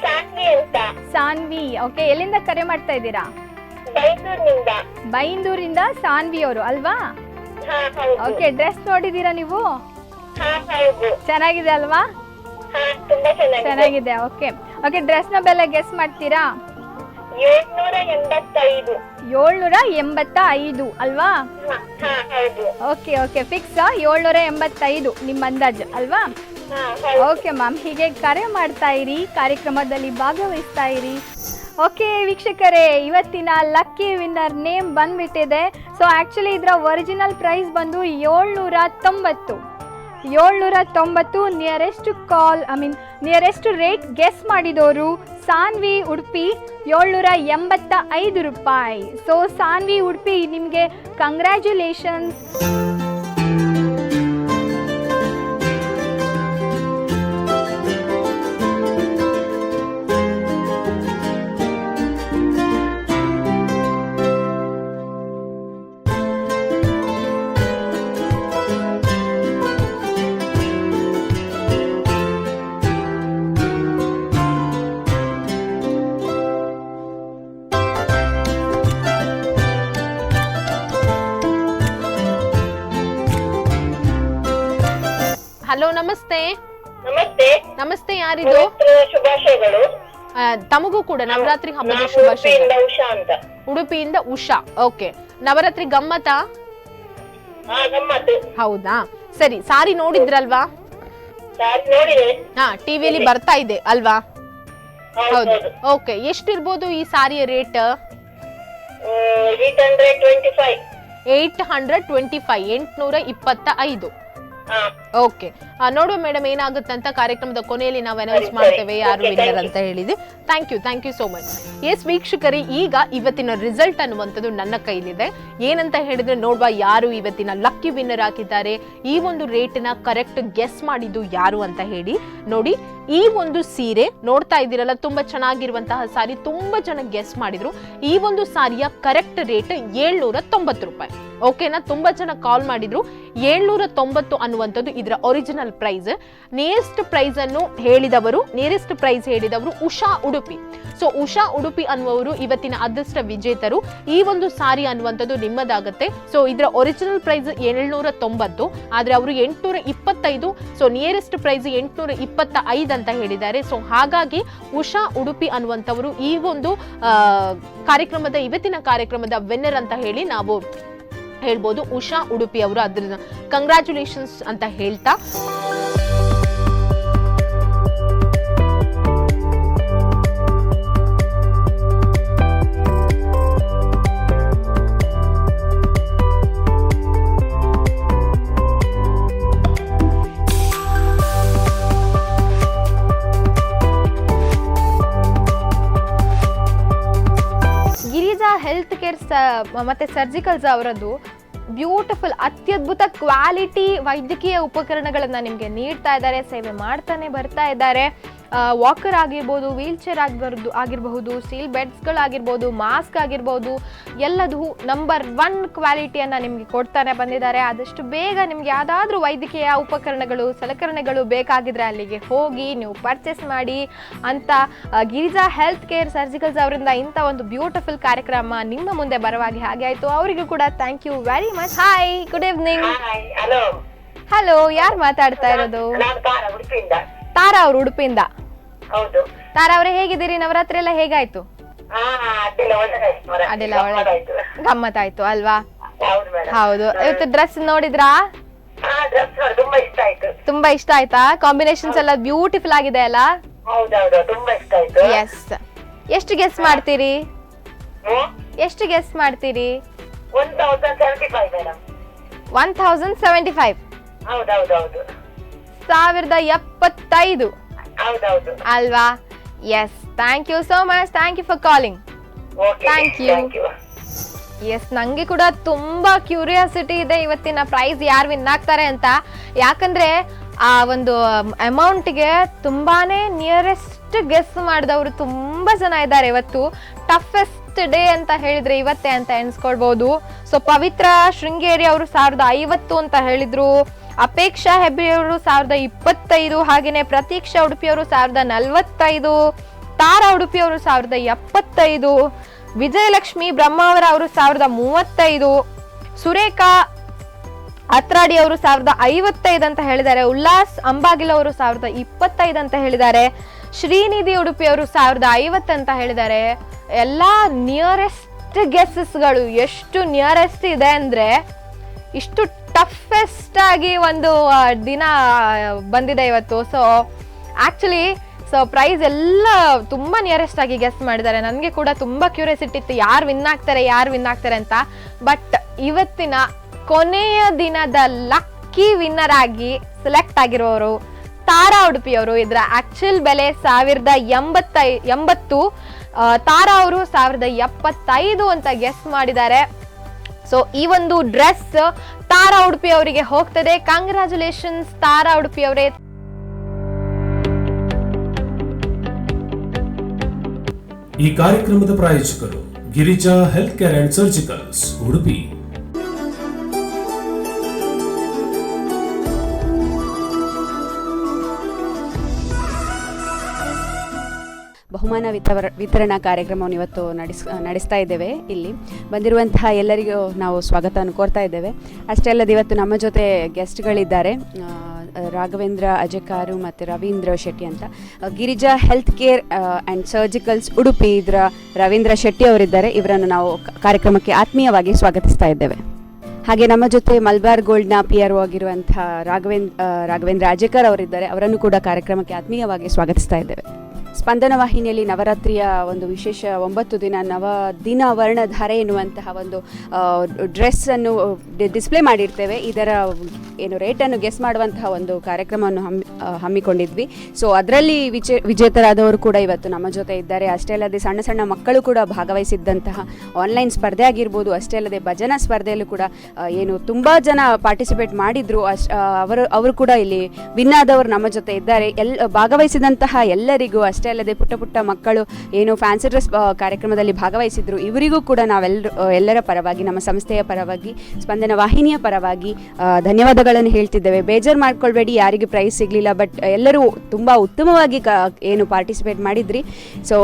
ಸಾನ್ವಿ ಅಂತ. ಸಾನ್ವಿ, ಓಕೆ. ಎಲ್ಲಿಂದ ಕರೆ ಮಾಡ್ತಾ ಇದ್ದೀರಾ? ಬೈಂದೂರಿನಿಂದ. ಬೈಂದೂರಿಂದ ಸಾನ್ವಿ ಅವರು ಅಲ್ವಾ? ಹೌದು. ಓಕೆ, ಡ್ರೆಸ್ ನೋಡಿದ್ದೀರಾ ನೀವು? ಹೌದು. ಚೆನ್ನಾಗಿದೆ ಅಲ್ವಾ? ತುಂಬಾ ಚೆನ್ನಾಗಿದೆ. ಓಕೆ, ಡ್ರೆಸ್ನ ಬೆಲೆ ಗೆಸ್ ಮಾಡ್ತೀರಾ? 785. 785 ಅಲ್ವಾ? ಹೌದು. ಓಕೆ, ಫಿಕ್ಸ್ 785 ನಿಮ್ಮ ಅಂದಾಜು ಅಲ್ವಾ? ಓಕೆ ಮ್ಯಾಮ್, ಹೀಗೆ ಕರೆ ಮಾಡ್ತಾ ಇರಿ, ಕಾರ್ಯಕ್ರಮದಲ್ಲಿ ಭಾಗವಹಿಸ್ತಾ ಇರಿ. ಓಕೆ ವೀಕ್ಷಕರೇ, ಇವತ್ತಿನ ಲಕ್ಕಿ ವಿನ್ನರ್ ನೇಮ್ ಬಂದ್ಬಿಟ್ಟಿದೆ. ಸೊ ಆ್ಯಕ್ಚುಲಿ ಇದರ ಒರಿಜಿನಲ್ ಪ್ರೈಸ್ ಬಂದು 790. ನಿಯರೆಸ್ಟ್ ರೇಟ್ ಗೆಸ್ ಮಾಡಿದವರು ಸಾನ್ವಿ ಉಡುಪಿ 785 ರೂಪಾಯಿ. ಸೊ ಸಾನ್ವಿ ಉಡುಪಿ, ನಿಮಗೆ ಕಂಗ್ರ್ಯಾಚುಲೇಷನ್ಸ್. ಹಲೋ, ನಮಸ್ತೆ. ನಮಸ್ತೆ. ನಮಸ್ತೆ, ಯಾರಿದು? ಶುಭಾಶಯಗಳು. ತಮಗೂ ಕೂಡ ನವರಾತ್ರಿ ಹಬ್ಬದ ಶುಭಾಶಯಗಳು. ಉಷಾ ಅಂತ. ಉಡುಪಿಯಿಂದ ಉಷಾ. ಓಕೆ, ನವರಾತ್ರಿ ಗಮ್ಮತಾ? ಹೌದಾ, ಸರಿ. ಸಾರಿ ನೋಡಿದ್ರಲ್ವಾ? ಹಾ, ಟಿವಿಯಲ್ಲಿ ಬರ್ತಾ ಇದೆ ಅಲ್ವಾ? ಹೌದು. ಓಕೆ, ಎಷ್ಟಿರ್ಬೋದು ಈ ಸಾರಿಯ ರೇಟ್? 825. ಓಕೆ, ನೋಡುವ ಮೇಡಮ್ ಏನಾಗುತ್ತಂತ. ಕಾರ್ಯಕ್ರಮದ ಕೊನೆಯಲ್ಲಿ ನಾವು ಅನೌನ್ಸ್ ಮಾಡ್ತೇವೆ ಯಾರು ವಿನ್ನರ್ ಅಂತ ಹೇಳಿದ್ವಿ. Thank you so much. Yes ವೀಕ್ಷಕರೇ, ಈಗ ಇವತ್ತಿನ ರಿಸಲ್ಟ್ ಅನ್ನುವಂಥದ್ದು ನನ್ನ ಕೈಲಿದೆ. ಏನಂತ ಹೇಳಿದ್ರೆ ನೋಡುವ ಯಾರು ಇವತ್ತಿನ ಲಕ್ಕಿ ವಿನ್ನರ್ ಆಗಿದ್ದಾರೆ, ಈ ಒಂದು ರೇಟಿನ ಕರೆಕ್ಟ್ ಗೆಸ್ ಮಾಡಿದ್ದು ಯಾರು ಅಂತ ಹೇಳಿ. ನೋಡಿ, ಈ ಒಂದು ಸೀರೆ ನೋಡ್ತಾ ಇದ್ದೀರಲ್ಲ, ತುಂಬಾ ಚೆನ್ನಾಗಿರುವಂತಹ ಸಾರಿ, ತುಂಬಾ ಜನ ಗೆಸ್ ಮಾಡಿದ್ರು. ಈ ಒಂದು ಸಾರಿಯ ಕರೆಕ್ಟ್ ರೇಟ್ 790 ರೂಪಾಯಿ. ಓಕೆನಾ? ತುಂಬಾ ಜನ ಕಾಲ್ ಮಾಡಿದ್ರು. 790 ಅನ್ನುವಂಥದ್ದು ಇದರ ಒರಿಜಿನಲ್ ಪ್ರೈಸ್. ನಿಯರೆಸ್ಟ್ ಪ್ರೈಸ್ ಹೇಳಿದವರು ಉಷಾ ಉಡುಪಿ. ಸೊ ಉಷಾ ಉಡುಪಿ ಅನ್ನುವರು ಇವತ್ತಿನ ಅದೃಷ್ಟ ವಿಜೇತರು. ಈ ಒಂದು ಸಾರಿ ಅನ್ನುವಂಥದ್ದು ನಿಮ್ಮದಾಗುತ್ತೆ. ಸೊ ಇದರ ಒರಿಜಿನಲ್ ಪ್ರೈಸ್ 790, ಆದ್ರೆ ಅವರು 825. ಸೊ ನಿಯರೆಸ್ಟ್ ಪ್ರೈಸ್ 825 ಅಂತ ಹೇಳಿದ್ದಾರೆ. ಸೊ ಹಾಗಾಗಿ ಉಷಾ ಉಡುಪಿ ಅನ್ನುವಂಥವರು ಈ ಒಂದು ಇವತ್ತಿನ ಕಾರ್ಯಕ್ರಮದ ವಿನ್ನರ್ ಅಂತ ಹೇಳಿ ನಾವು ಹೇಳ್ಬೋದು. ಉಷಾ ಉಡುಪಿ ಅವರು ಅದ್ರ ಕಂಗ್ರಾಚುಲೇಷನ್ಸ್ ಅಂತ ಹೇಳ್ತಾ, ಗಿರಿಜಾ ಹೆಲ್ತ್ ಕೇರ್ ಮತ್ತೆ ಸರ್ಜಿಕಲ್ಸ್ ಅವರದ್ದು ಬ್ಯೂಟಿಫುಲ್, ಅತ್ಯದ್ಭುತ ಕ್ವಾಲಿಟಿ ವೈದ್ಯಕೀಯ ಉಪಕರಣಗಳನ್ನ ನಿಮಗೆ ನೀಡ್ತಾ ಇದ್ದಾರೆ, ಸೇವೆ ಮಾಡ್ತಾನೆ ಬರ್ತಾ ಇದ್ದಾರೆ. ವಾಕರ್ ಆಗಿರ್ಬೋದು, ವೀಲ್ ಚೇರ್ ಆಗಿರಬಹುದು, ಸ್ಟೀಲ್ ಬೆಡ್ಸ್ಗಳಾಗಿರ್ಬೋದು, ಮಾಸ್ಕ್ ಆಗಿರ್ಬೋದು, ಎಲ್ಲದು ನಂಬರ್ 1 ಕ್ವಾಲಿಟಿಯನ್ನು ನಿಮಗೆ ಕೊಡ್ತಾನೆ ಬಂದಿದ್ದಾರೆ. ಆದಷ್ಟು ಬೇಗ ನಿಮ್ಗೆ ಯಾವುದಾದ್ರೂ ವೈದ್ಯಕೀಯ ಉಪಕರಣಗಳು, ಸಲಕರಣೆಗಳು ಬೇಕಾಗಿದ್ರೆ ಅಲ್ಲಿಗೆ ಹೋಗಿ ನೀವು ಪರ್ಚೇಸ್ ಮಾಡಿ ಅಂತ ಗಿರಿಜಾ ಹೆಲ್ತ್ ಕೇರ್ ಸರ್ಜಿಕಲ್ಸ್ ಅವರಿಂದ ಇಂಥ ಒಂದು ಬ್ಯೂಟಿಫುಲ್ ಕಾರ್ಯಕ್ರಮ ನಿಮ್ಮ ಮುಂದೆ ಬರುವಾಗೆ ಹಾಗೆ ಆಯಿತು. ಅವರಿಗೂ ಕೂಡ thank you very much. Hi, good evening. Hello, ಯಾರು ಮಾತಾಡ್ತಾ ಇರೋದು? ತಾರಾ ಅವರು ಉಡುಪಿಯಿಂದ. ಹೌದು. ತಾರಾ ಅವರೇ, ಹೇಗಿದ್ದೀರಿ? ನವರಾತ್ರಿ ಎಲ್ಲ ಹೇಗಾಯ್ತು? ಅದೆಲ್ಲ ಒಳ್ಳೆ ಗಮ್ಮತ್ತಾಯ್ತು ಅಲ್ವಾ? ಹೌದು. ಇವತ್ತು ಡ್ರೆಸ್ ನೋಡಿದ್ರಾ? ತುಂಬಾ ಇಷ್ಟ ಆಯ್ತಾ? ಕಾಂಬಿನೇಷನ್ಸ್ ಎಲ್ಲ ಬ್ಯೂಟಿಫುಲ್ ಆಗಿದೆ ಅಲ್ಲ? ಎಸ್. ಎಷ್ಟು ಗೆಸ್ ಮಾಡ್ತೀರಿ? 1075. 1075 ಅಲ್ವಾ? Yes. Thank you so much. Thank you for calling. Thank you. Yes, ನಂಗೆ ಕೂಡ ತುಂಬಾ ಕ್ಯೂರಿಯಾಸಿಟಿ ಇದೆ ಇವತ್ತಿನ ಪ್ರೈಸ್ ಯಾರು ವಿನ್ ಆಗ್ತಾರೆ ಅಂತ. ಯಾಕಂದ್ರೆ ಆ ಒಂದು ಅಮೌಂಟ್ಗೆ ತುಂಬಾನೇ ನಿಯರೆಸ್ಟ್ ಗೆಸ್ ಮಾಡಿದವರು ತುಂಬಾ ಜನ ಇದ್ದಾರೆ. ಇವತ್ತು ಟಫೆಸ್ಟ್ ಡೇ ಅಂತ ಹೇಳಿದ್ರೆ ಇವತ್ತೇ ಅಂತ ಎಣಿಸ್ಕೊಳ್ಬಹುದು. ಸೊ ಪವಿತ್ರ ಶೃಂಗೇರಿ ಅವರು 1050 ಅಂತ ಹೇಳಿದ್ರು. ಅಪೇಕ್ಷಾ ಹೆಬ್ಬಿಯವರು 1025, ಹಾಗೇನೆ ಪ್ರತೀಕ್ಷಾ ಉಡುಪಿಯವರು 1045, ತಾರಾ ಉಡುಪಿಯವರು 1075, ವಿಜಯಲಕ್ಷ್ಮಿ ಬ್ರಹ್ಮಾವರ ಅವರು 1035, ಸುರೇಖಾ ಅತ್ರಾಡಿ ಅವರು 1055 ಅಂತ ಹೇಳಿದ್ದಾರೆ. ಉಲ್ಲಾಸ್ ಅಂಬಾಗಿಲ್ ಅವರು 1025 ಅಂತ ಹೇಳಿದ್ದಾರೆ. ಶ್ರೀನಿಧಿ ಉಡುಪಿಯವರು 1050 ಅಂತ ಹೇಳಿದ್ದಾರೆ. ಎಲ್ಲಾ ನಿಯರೆಸ್ಟ್ ಗೆಸ್ಸಸ್ಗಳು ಎಷ್ಟು ನಿಯರೆಸ್ಟ್ ಇದೆ ಅಂದ್ರೆ ಇಷ್ಟು ಟಫೆಸ್ಟ್ ಆಗಿ ಒಂದು ದಿನ ಬಂದಿದೆ ಇವತ್ತು. ಸೊ ಆಕ್ಚುಲಿ ಪ್ರೈಸ್ ಎಲ್ಲ ತುಂಬಾ ನಿಯರೆಸ್ಟ್ ಆಗಿ ಗೆಸ್ ಮಾಡಿದ್ದಾರೆ. ನನಗೆ ಕೂಡ ತುಂಬಾ ಕ್ಯೂರಿಯಾಸಿಟಿ ಇತ್ತು ಯಾರು ವಿನ್ ಆಗ್ತಾರೆ ಅಂತ. ಬಟ್ ಇವತ್ತಿನ ಕೊನೆಯ ದಿನದ ಲಕ್ಕಿ ವಿನ್ನರ್ ಆಗಿ ಸೆಲೆಕ್ಟ್ ಆಗಿರೋರು ತಾರಾ ಉಡುಪಿಯವರು. ಇದರ ಆಕ್ಚುಲ್ ಬೆಲೆ 1080. ತಾರಾ ಅವರು 1075 ಅಂತ ಗೆಸ್ ಮಾಡಿದ್ದಾರೆ. ಸೊ ಈ ಒಂದು ಡ್ರೆಸ್ ತಾರಾ ಉಡುಪಿ ಅವರಿಗೆ ಹೋಗ್ತದೆ. ಕಂಗ್ರಾಚುಲೇಷನ್ಸ್ ತಾರಾ ಉಡುಪಿ ಅವರೇ. ಈ ಕಾರ್ಯಕ್ರಮದ ಪ್ರಾಯೋಜಕರು Girija health care and surgicals Udupi. ಬಹುಮಾನ ವಿತರಣಾ ಕಾರ್ಯಕ್ರಮವನ್ನು ಇವತ್ತು ನಡೆಸ್ತಾ ಇದ್ದೇವೆ. ಇಲ್ಲಿ ಬಂದಿರುವಂತಹ ಎಲ್ಲರಿಗೂ ನಾವು ಸ್ವಾಗತವನ್ನು ಕೋರ್ತಾ ಇದ್ದೇವೆ. ಅಷ್ಟೇ ಅಲ್ಲದೆ ಇವತ್ತು ನಮ್ಮ ಜೊತೆ ಗೆಸ್ಟ್ಗಳಿದ್ದಾರೆ, ರಾಘವೇಂದ್ರ ಅಜಕಾರು ಮತ್ತು ರವೀಂದ್ರ ಶೆಟ್ಟಿ ಅಂತ. Girija health care and surgicals Udupi ಇದರ ರವೀಂದ್ರ ಶೆಟ್ಟಿ ಅವರಿದ್ದಾರೆ. ಇವರನ್ನು ನಾವು ಕಾರ್ಯಕ್ರಮಕ್ಕೆ ಆತ್ಮೀಯವಾಗಿ ಸ್ವಾಗತಿಸ್ತಾ ಇದ್ದೇವೆ. ಹಾಗೆ ನಮ್ಮ ಜೊತೆ ಮಲ್ಬಾರ್ ಗೋಲ್ಡ್ನ PRO ಆಗಿರುವಂಥ ರಾಘವೇಂದ್ರ ಅಜೇಕರ್ ಅವರಿದ್ದಾರೆ. ಅವರನ್ನು ಕೂಡ ಕಾರ್ಯಕ್ರಮಕ್ಕೆ ಆತ್ಮೀಯವಾಗಿ ಸ್ವಾಗತಿಸ್ತಾ ಇದ್ದೇವೆ. ಸ್ಪಂದನ ವಾಹಿನಿಯಲ್ಲಿ ನವರಾತ್ರಿಯ ಒಂದು ವಿಶೇಷ 9 ದಿನ ನವದಿನ ವರ್ಣಧಾರೆ ಎನ್ನುವಂತಹ ಒಂದು ಡ್ರೆಸ್ಸನ್ನು ಡಿಸ್ಪ್ಲೇ ಮಾಡಿರ್ತೇವೆ. ಇದರ ರೇಟನ್ನು ಗೆಸ್ ಮಾಡುವಂತಹ ಒಂದು ಕಾರ್ಯಕ್ರಮವನ್ನು ಹಮ್ಮಿಕೊಂಡಿದ್ವಿ. ಸೊ ಅದರಲ್ಲಿ ವಿಜೇತರಾದವರು ಕೂಡ ಇವತ್ತು ನಮ್ಮ ಜೊತೆ ಇದ್ದಾರೆ. ಅಷ್ಟೇ ಅಲ್ಲದೆ ಸಣ್ಣ ಸಣ್ಣ ಮಕ್ಕಳು ಕೂಡ ಭಾಗವಹಿಸಿದ್ದಂತಹ ಆನ್ಲೈನ್ ಸ್ಪರ್ಧೆ ಆಗಿರ್ಬೋದು, ಅಷ್ಟೇ ಅಲ್ಲದೆ ಭಜನಾ ಸ್ಪರ್ಧೆಯಲ್ಲೂ ಕೂಡ ತುಂಬ ಜನ ಪಾರ್ಟಿಸಿಪೇಟ್ ಮಾಡಿದ್ರು. ಅವರು ಕೂಡ ಇಲ್ಲಿ ವಿನ್ ಆದವರು ನಮ್ಮ ಜೊತೆ ಇದ್ದಾರೆ. ಭಾಗವಹಿಸಿದಂತಹ ಎಲ್ಲರಿಗೂ, ಅಷ್ಟೇ ಅಲ್ಲದೆ ಪುಟ್ಟ ಮಕ್ಕಳು ಫ್ಯಾನ್ಸಿ ಡ್ರೆಸ್ ಕಾರ್ಯಕ್ರಮದಲ್ಲಿ ಭಾಗವಹಿಸಿದ್ರು, ಇವರಿಗೂ ಕೂಡ ಎಲ್ಲರ ಪರವಾಗಿ, ನಮ್ಮ ಸಂಸ್ಥೆಯ ಪರವಾಗಿ, ಸ್ಪಂದನ ವಾಹಿನಿಯ ಪರವಾಗಿ ಧನ್ಯವಾದಗಳನ್ನು ಹೇಳ್ತಿದ್ದೇವೆ. ಬೇಜಾರು ಮಾಡ್ಕೊಳ್ಬೇಡಿ ಯಾರಿಗೆ ಪ್ರೈಸ್ ಸಿಗಲಿಲ್ಲ, ಬಟ್ ಎಲ್ಲರೂ ತುಂಬ ಉತ್ತಮವಾಗಿ ಪಾರ್ಟಿಸಿಪೇಟ್ ಮಾಡಿದ್ರಿ. ಸೊ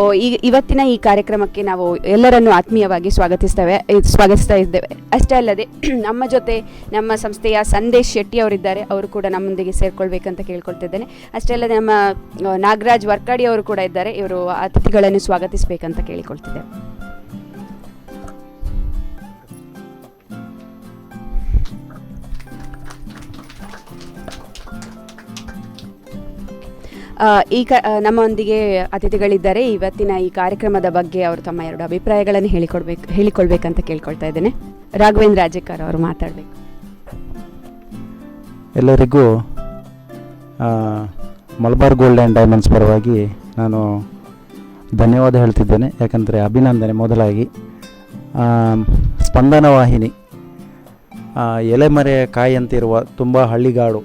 ಇವತ್ತಿನ ಈ ಕಾರ್ಯಕ್ರಮಕ್ಕೆ ನಾವು ಎಲ್ಲರನ್ನು ಆತ್ಮೀಯವಾಗಿ ಸ್ವಾಗತಿಸ್ತಾ ಇದ್ದೇವೆ. ಅಷ್ಟೇ ಅಲ್ಲದೆ ನಮ್ಮ ಜೊತೆ ನಮ್ಮ ಸಂಸ್ಥೆಯ ಸಂದೇಶ್ ಶೆಟ್ಟಿ ಅವರಿದ್ದಾರೆ. ಅವರು ಕೂಡ ನಮ್ಮೊಂದಿಗೆ ಸೇರ್ಕೊಳ್ಬೇಕಂತ ಕೇಳ್ಕೊಳ್ತಿದ್ದೇನೆ. ಅಷ್ಟೇ ಅಲ್ಲದೆ ನಮ್ಮ ನಾಗರಾಜ್ ವರ್ಕಾಡಿ ಅವರು ಕೂಡ ಇದ್ದಾರೆ. ಇವರು ಅತಿಥಿಗಳನ್ನು ಸ್ವಾಗತಿಸಬೇಕಂತ ಕೇಳಿಕೊಳ್ತಿದ್ದೇವೆ. ನಮ್ಮೊಂದಿಗೆ ಅತಿಥಿಗಳಿದ್ದಾರೆ. ಇವತ್ತಿನ ಈ ಕಾರ್ಯಕ್ರಮದ ಬಗ್ಗೆ ಅವರು ತಮ್ಮ 2 ಅಭಿಪ್ರಾಯಗಳನ್ನು ಹೇಳಿಕೊಳ್ಬೇಕಂತ ಕೇಳ್ಕೊಳ್ತಾ ಇದ್ದೇನೆ. ರಾಘವೇಂದ್ರ ಅಜೇಕರ್ ಅವರು ಮಾತಾಡಬೇಕು. ಎಲ್ಲರಿಗೂ ಮಲಬಾರ್ ಗೋಲ್ಡ್ ಆ್ಯಂಡ್ ಡೈಮಂಡ್ಸ್ ಪರವಾಗಿ ನಾನು ಧನ್ಯವಾದ ಹೇಳ್ತಿದ್ದೇನೆ. ಯಾಕಂದರೆ ಅಭಿನಂದನೆ ಮೊದಲಾಗಿ. ಸ್ಪಂದನ ವಾಹಿನಿ ಎಲೆಮರೆ ಕಾಯಿಯಂತಿರುವ ತುಂಬ ಹಳ್ಳಿಗಾಡು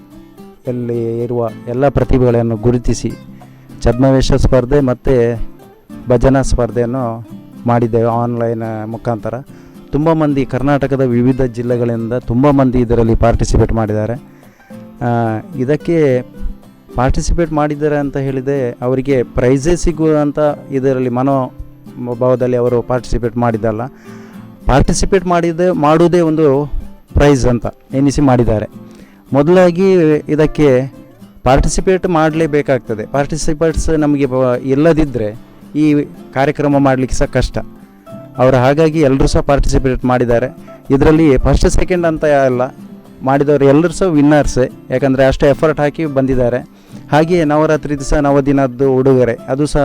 ಎಲ್ಲಿ ಇರುವ ಎಲ್ಲ ಪ್ರತಿಭೆಗಳನ್ನು ಗುರುತಿಸಿ ಛದ್ಮವೇಷ ಸ್ಪರ್ಧೆ ಮತ್ತು ಭಜನಾ ಸ್ಪರ್ಧೆಯನ್ನು ಮಾಡಿದ್ದೇವೆ ಆನ್ಲೈನ್ ಮುಖಾಂತರ. ತುಂಬ ಮಂದಿ ಕರ್ನಾಟಕದ ವಿವಿಧ ಜಿಲ್ಲೆಗಳಿಂದ ತುಂಬ ಮಂದಿ ಇದರಲ್ಲಿ ಪಾರ್ಟಿಸಿಪೇಟ್ ಮಾಡಿದ್ದಾರೆ. ಇದಕ್ಕೆ ಪಾರ್ಟಿಸಿಪೇಟ್ ಮಾಡಿದ್ದಾರೆ ಅಂತ ಹೇಳಿದೆ ಅವರಿಗೆ ಪ್ರೈಸೇ ಸಿಗುವಂಥ ಇದರಲ್ಲಿ ಮನೋಭಾವದಲ್ಲಿ ಅವರು ಪಾರ್ಟಿಸಿಪೇಟ್ ಮಾಡಿದ್ದಲ್ಲ, ಪಾರ್ಟಿಸಿಪೇಟ್ ಮಾಡುವುದೇ ಒಂದು ಪ್ರೈಸ್ ಅಂತ ಎನಿಸಿ ಮಾಡಿದ್ದಾರೆ. ಮೊದಲಾಗಿ ಇದಕ್ಕೆ ಪಾರ್ಟಿಸಿಪೇಟ್ ಮಾಡಲೇಬೇಕಾಗ್ತದೆ. ಪಾರ್ಟಿಸಿಪೇಟ್ಸ್ ನಮಗೆ ಇಲ್ಲದಿದ್ದರೆ ಈ ಕಾರ್ಯಕ್ರಮ ಮಾಡಲಿಕ್ಕೆ ಸಹ ಕಷ್ಟ. ಅವರು ಹಾಗಾಗಿ ಎಲ್ಲರೂ ಸಹ ಪಾರ್ಟಿಸಿಪೇಟ್ ಮಾಡಿದ್ದಾರೆ. ಇದರಲ್ಲಿ ಫಸ್ಟ್ ಸೆಕೆಂಡ್ ಅಂತ ಅಲ್ಲ, ಮಾಡಿದವರು ಎಲ್ಲರೂ ಸಹ ವಿನ್ನರ್ಸೇ. ಯಾಕಂದರೆ ಅಷ್ಟು ಎಫರ್ಟ್ ಹಾಕಿ ಬಂದಿದ್ದಾರೆ. ಹಾಗೆಯೇ ನವರಾತ್ರಿ ದಿವಸ ನವದಿನದ್ದು ಉಡುಗೊರೆ ಅದು ಸಹ